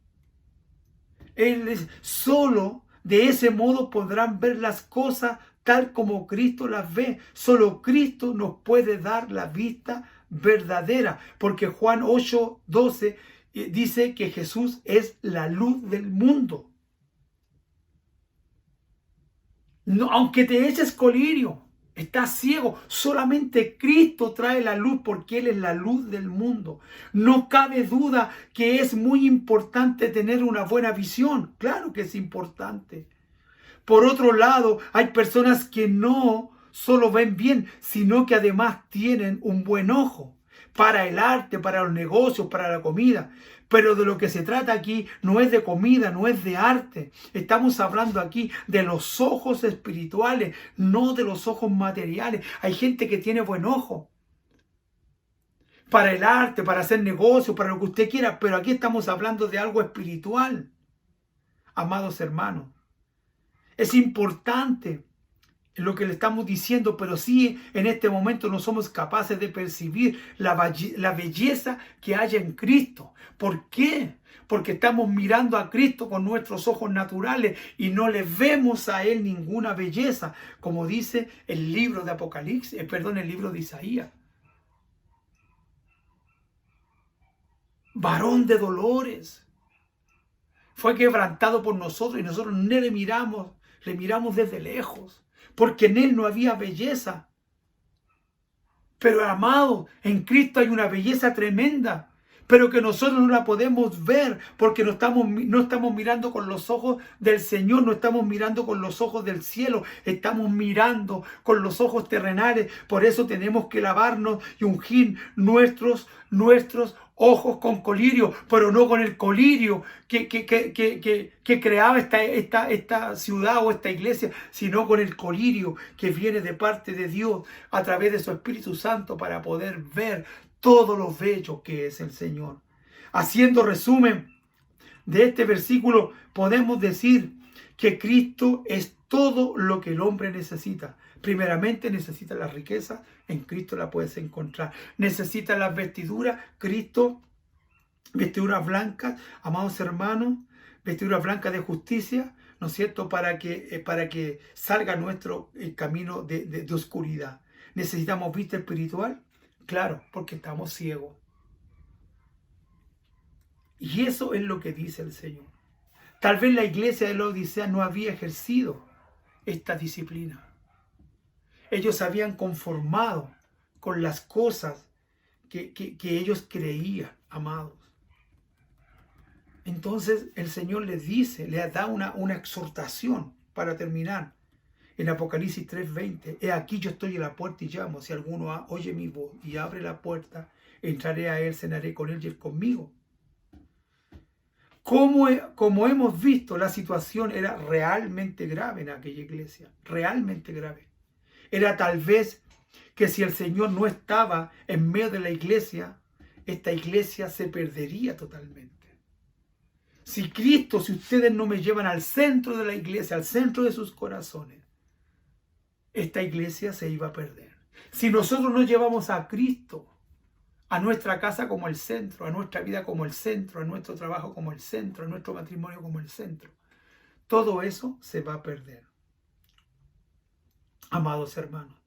Solo de ese modo podrán ver las cosas tal como Cristo las ve. Solo Cristo nos puede dar la vista verdadera, porque Juan 8:12 dice que Jesús es la luz del mundo. No, aunque te eches colirio, estás ciego, solamente Cristo trae la luz porque Él es la luz del mundo. No cabe duda que es muy importante tener una buena visión. Claro que es importante. Por otro lado, hay personas que no solo ven bien, sino que además tienen un buen ojo para el arte, para los negocios, para la comida. Pero de lo que se trata aquí no es de comida, no es de arte. Estamos hablando aquí de los ojos espirituales, no de los ojos materiales. Hay gente que tiene buen ojo para el arte, para hacer negocios, para lo que usted quiera. Pero aquí estamos hablando de algo espiritual. Amados hermanos, es importante lo que le estamos diciendo, pero sí en este momento no somos capaces de percibir la belleza que hay en Cristo. ¿Por qué? Porque estamos mirando a Cristo con nuestros ojos naturales y no le vemos a Él ninguna belleza, como dice el libro de Apocalipsis, el libro de Isaías. Varón de dolores, fue quebrantado por nosotros y nosotros no le miramos desde lejos. Porque en Él no había belleza. Pero amado, en Cristo hay una belleza tremenda, pero que nosotros no la podemos ver porque no estamos mirando con los ojos del Señor, no estamos mirando con los ojos del cielo, estamos mirando con los ojos terrenales. Por eso tenemos que lavarnos y ungir nuestros ojos con colirio, pero no con el colirio que creaba esta ciudad o esta iglesia, sino con el colirio que viene de parte de Dios a través de su Espíritu Santo para poder ver todo lo bello que es el Señor. Haciendo resumen de este versículo, podemos decir que Cristo es todo lo que el hombre necesita. Primeramente necesita la riqueza, en Cristo la puedes encontrar. Necesita las vestiduras, Cristo, vestiduras blancas, amados hermanos, vestiduras blancas de justicia, ¿no es cierto? Para que salga nuestro camino de oscuridad. Necesitamos vista espiritual, Claro, porque estamos ciegos. Y eso es lo que dice el Señor. Tal vez la iglesia de la Odisea no había ejercido esta disciplina. Ellos se habían conformado con las cosas que ellos creían, amados. Entonces el Señor les dice, les da una exhortación para terminar. En Apocalipsis 3:20, he aquí yo estoy en la puerta y llamo. Si alguno oye mi voz y abre la puerta, entraré a él, cenaré con él y él conmigo. Como hemos visto, la situación era realmente grave en aquella iglesia, realmente grave. Era tal vez que si el Señor no estaba en medio de la iglesia, esta iglesia se perdería totalmente. Si Cristo, si ustedes no me llevan al centro de la iglesia, al centro de sus corazones, esta iglesia se iba a perder. Si nosotros no llevamos a Cristo a nuestra casa como el centro, a nuestra vida como el centro, a nuestro trabajo como el centro, a nuestro matrimonio como el centro, todo eso se va a perder. Amados hermanos,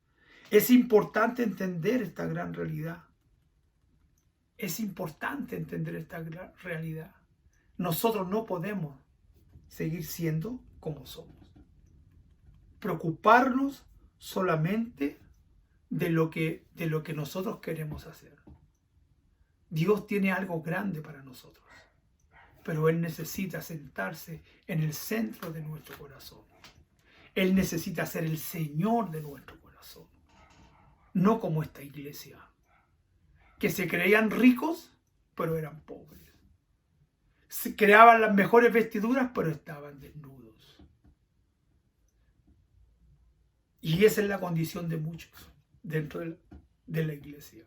es importante entender esta gran realidad. Es importante entender esta gran realidad. Nosotros no podemos seguir siendo como somos. Preocuparnos solamente de lo que nosotros queremos hacer. Dios tiene algo grande para nosotros, pero Él necesita sentarse en el centro de nuestro corazón. Él necesita ser el Señor de nuestro corazón, no como esta iglesia, que se creían ricos, pero eran pobres. Se creaban las mejores vestiduras, pero estaban desnudos. Y esa es la condición de muchos dentro de la iglesia.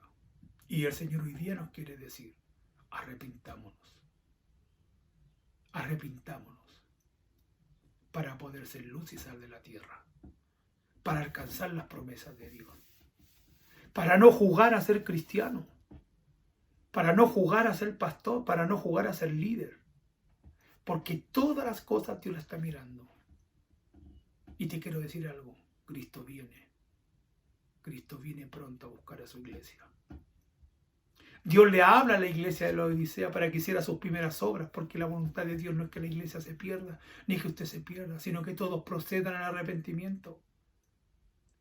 Y el Señor hoy día nos quiere decir, arrepintámonos. Arrepintámonos para poder ser luz y sal de la tierra, para alcanzar las promesas de Dios, para no jugar a ser cristiano, para no jugar a ser pastor, para no jugar a ser líder, porque todas las cosas Dios las está mirando. Y te quiero decir algo, Cristo viene pronto a buscar a su iglesia. Dios le habla a la iglesia de la Odisea para que hiciera sus primeras obras, porque la voluntad de Dios no es que la iglesia se pierda, ni que usted se pierda, sino que todos procedan al arrepentimiento.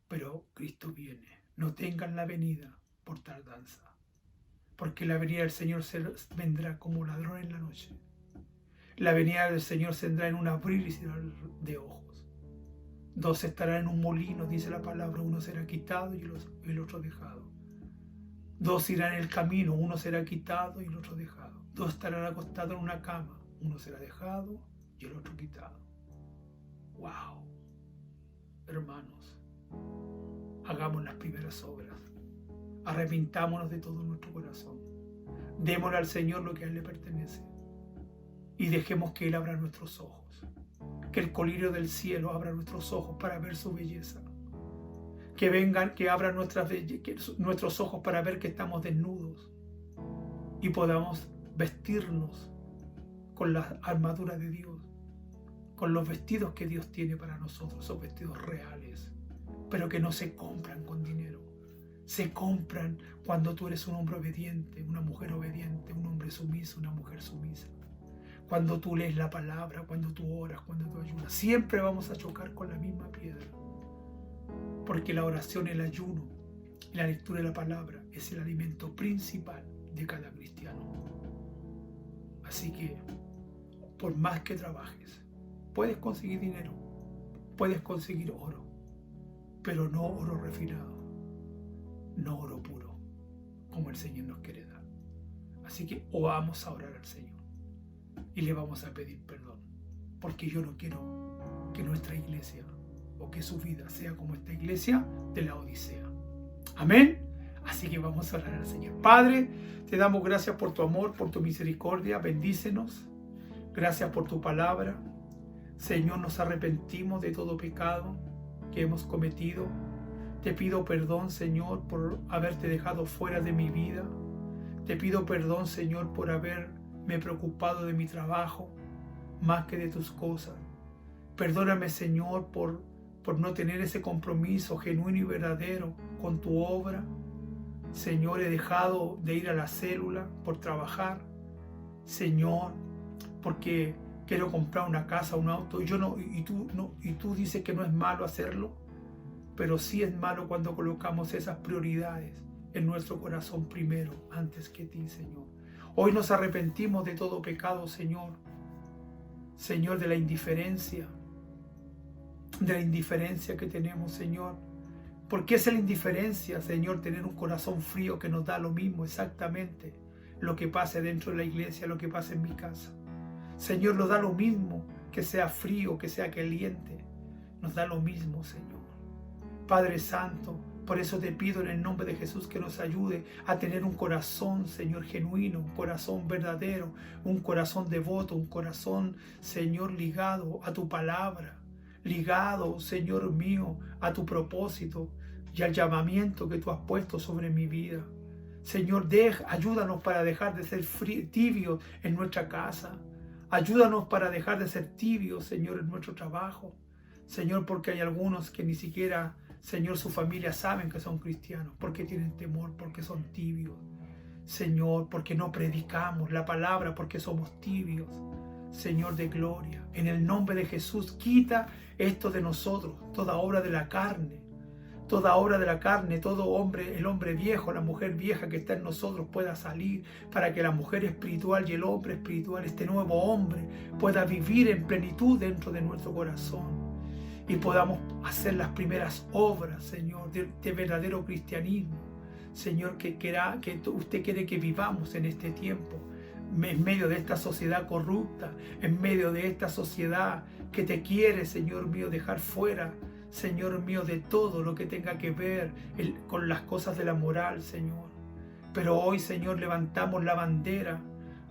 Pero Cristo viene, no tengan la venida por tardanza, porque la venida del Señor vendrá como ladrón en la noche. La venida del Señor vendrá en un abrir y cerrar de ojos. Dos estarán en un molino, dice la palabra, uno será quitado y el otro dejado. Dos irán en el camino, uno será quitado y el otro dejado. Dos estarán acostados en una cama, uno será dejado y el otro quitado. ¡Wow! Hermanos, hagamos las primeras obras. Arrepintámonos de todo nuestro corazón. Démosle al Señor lo que a Él le pertenece. Y dejemos que Él abra nuestros ojos. Que el colirio del cielo abra nuestros ojos para ver su belleza. Que abran nuestros ojos para ver que estamos desnudos y podamos vestirnos con la armadura de Dios, con los vestidos que Dios tiene para nosotros, esos vestidos reales, pero que no se compran con dinero. Se compran cuando tú eres un hombre obediente, una mujer obediente, un hombre sumiso, una mujer sumisa. Cuando tú lees la palabra, cuando tú oras, cuando tú ayunas, siempre vamos a chocar con la misma piedra. Porque la oración, el ayuno y la lectura de la palabra es el alimento principal de cada cristiano. Así que, por más que trabajes, puedes conseguir dinero, puedes conseguir oro, pero no oro refinado, no oro puro, como el Señor nos quiere dar. Así que vamos a orar al Señor y le vamos a pedir perdón, porque yo no quiero que nuestra iglesia o que su vida sea como esta iglesia de la Odisea. Amén. Así que vamos a orar al Señor. Padre, te damos gracias por tu amor, por tu misericordia. Bendícenos. Gracias por tu palabra. Señor, nos arrepentimos de todo pecado que hemos cometido. Te pido perdón, Señor, por haberte dejado fuera de mi vida. Te pido perdón, Señor, por haberme preocupado de mi trabajo más que de tus cosas. Perdóname, Señor, por no tener ese compromiso genuino y verdadero con tu obra. Señor, he dejado de ir a la célula por trabajar. Señor, porque quiero comprar una casa, un auto. Y tú dices que no es malo hacerlo, pero sí es malo cuando colocamos esas prioridades en nuestro corazón primero, antes que ti, Señor. Hoy nos arrepentimos de todo pecado, Señor. Señor, de la indiferencia que tenemos, Señor. ¿Por qué es la indiferencia, Señor? Tener un corazón frío que nos da lo mismo exactamente lo que pase dentro de la iglesia, lo que pase en mi casa. Señor, nos da lo mismo que sea frío, que sea caliente. Nos da lo mismo, Señor. Padre Santo, por eso te pido en el nombre de Jesús que nos ayude a tener un corazón, Señor, genuino, un corazón verdadero, un corazón devoto, un corazón, Señor, ligado a tu palabra, ligado, Señor mío, a tu propósito y al llamamiento que tú has puesto sobre mi vida. Señor, ayúdanos para dejar de ser tibios en nuestra casa. Ayúdanos para dejar de ser tibios, Señor, en nuestro trabajo. Señor, porque hay algunos que ni siquiera, Señor, su familia saben que son cristianos, porque tienen temor, porque son tibios. Señor, porque no predicamos la palabra, porque somos tibios. Señor de gloria, en el nombre de Jesús, quita esto de nosotros, toda obra de la carne, todo hombre, el hombre viejo, la mujer vieja que está en nosotros pueda salir, para que la mujer espiritual y el hombre espiritual, este nuevo hombre, pueda vivir en plenitud dentro de nuestro corazón y podamos hacer las primeras obras, Señor, de verdadero cristianismo, Señor, que usted quiere que vivamos en este tiempo, en medio de esta sociedad corrupta, en medio de esta sociedad que te quiere, Señor mío, dejar fuera, Señor mío, de todo lo que tenga que ver con las cosas de la moral, Señor. Pero hoy, Señor, levantamos la bandera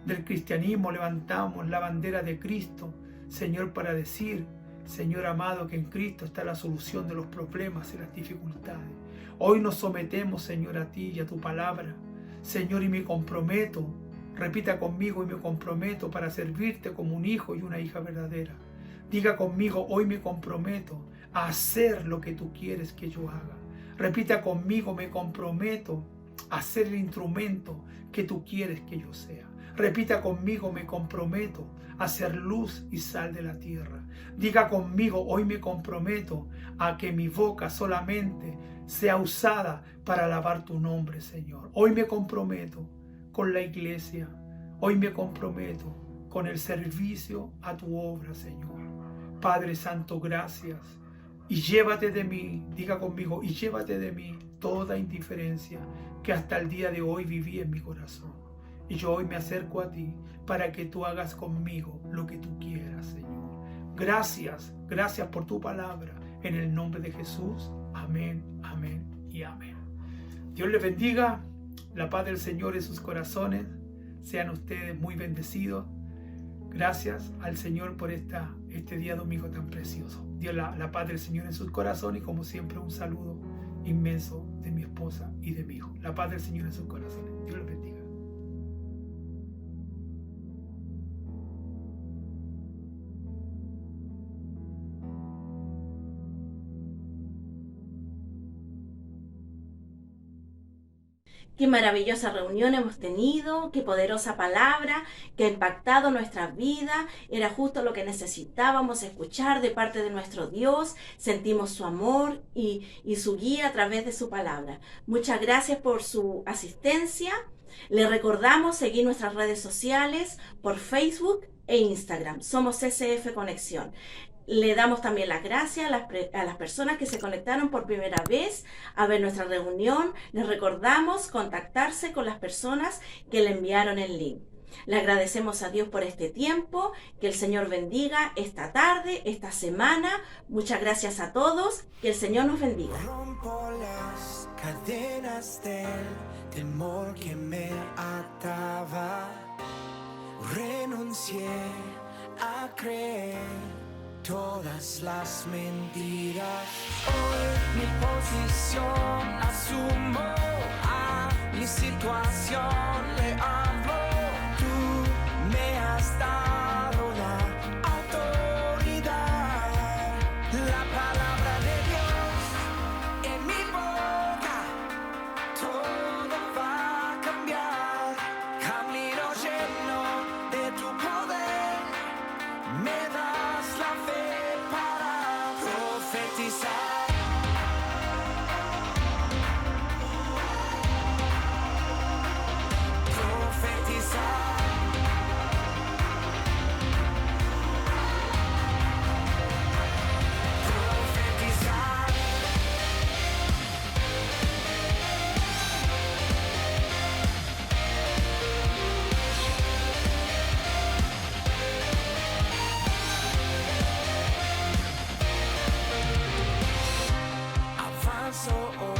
del cristianismo, levantamos la bandera de Cristo, Señor, para decir, Señor amado, que en Cristo está la solución de los problemas y las dificultades. Hoy nos sometemos, Señor, a ti y a tu palabra, Señor, y me comprometo, repita conmigo, y me comprometo para servirte como un hijo y una hija verdadera. Diga conmigo, hoy me comprometo a hacer lo que tú quieres que yo haga. Repita conmigo, me comprometo a ser el instrumento que tú quieres que yo sea. Repita conmigo, me comprometo a ser luz y sal de la tierra. Diga conmigo, hoy me comprometo a que mi boca solamente sea usada para alabar tu nombre, Señor. Hoy me comprometo con la iglesia. Hoy me comprometo con el servicio a tu obra, Señor. Padre Santo, gracias. Y llévate de mí, diga conmigo, y llévate de mí toda indiferencia que hasta el día de hoy viví en mi corazón. Y yo hoy me acerco a ti para que tú hagas conmigo lo que tú quieras, Señor. Gracias, gracias por tu palabra. En el nombre de Jesús. Amén, amén y amén. Dios les bendiga. La paz del Señor en sus corazones. Sean ustedes muy bendecidos. Gracias al Señor por este día domingo tan precioso. Dios, la paz del Señor en sus corazones, y como siempre un saludo inmenso de mi esposa y de mi hijo. La paz del Señor en sus corazones. Dios les bendiga. Qué maravillosa reunión hemos tenido, qué poderosa palabra que ha impactado nuestra vida. Era justo lo que necesitábamos escuchar de parte de nuestro Dios. Sentimos su amor y su guía a través de su palabra. Muchas gracias por su asistencia. Le recordamos seguir nuestras redes sociales por Facebook e Instagram. Somos CCF Conexión. Le damos también las gracias a las personas que se conectaron por primera vez a ver nuestra reunión. Les recordamos contactarse con las personas que le enviaron el link. Le agradecemos a Dios por este tiempo. Que el Señor bendiga esta tarde, esta semana. Muchas gracias a todos. Que el Señor nos bendiga. Rompo las cadenas del temor que me ataba. Renuncié a creer todas las mentiras. Hoy mi posición asumo, a mi situación le hablo. Tú me has dado la autoridad, la palabra de Dios en mi boca. Todo más. Oh, oh.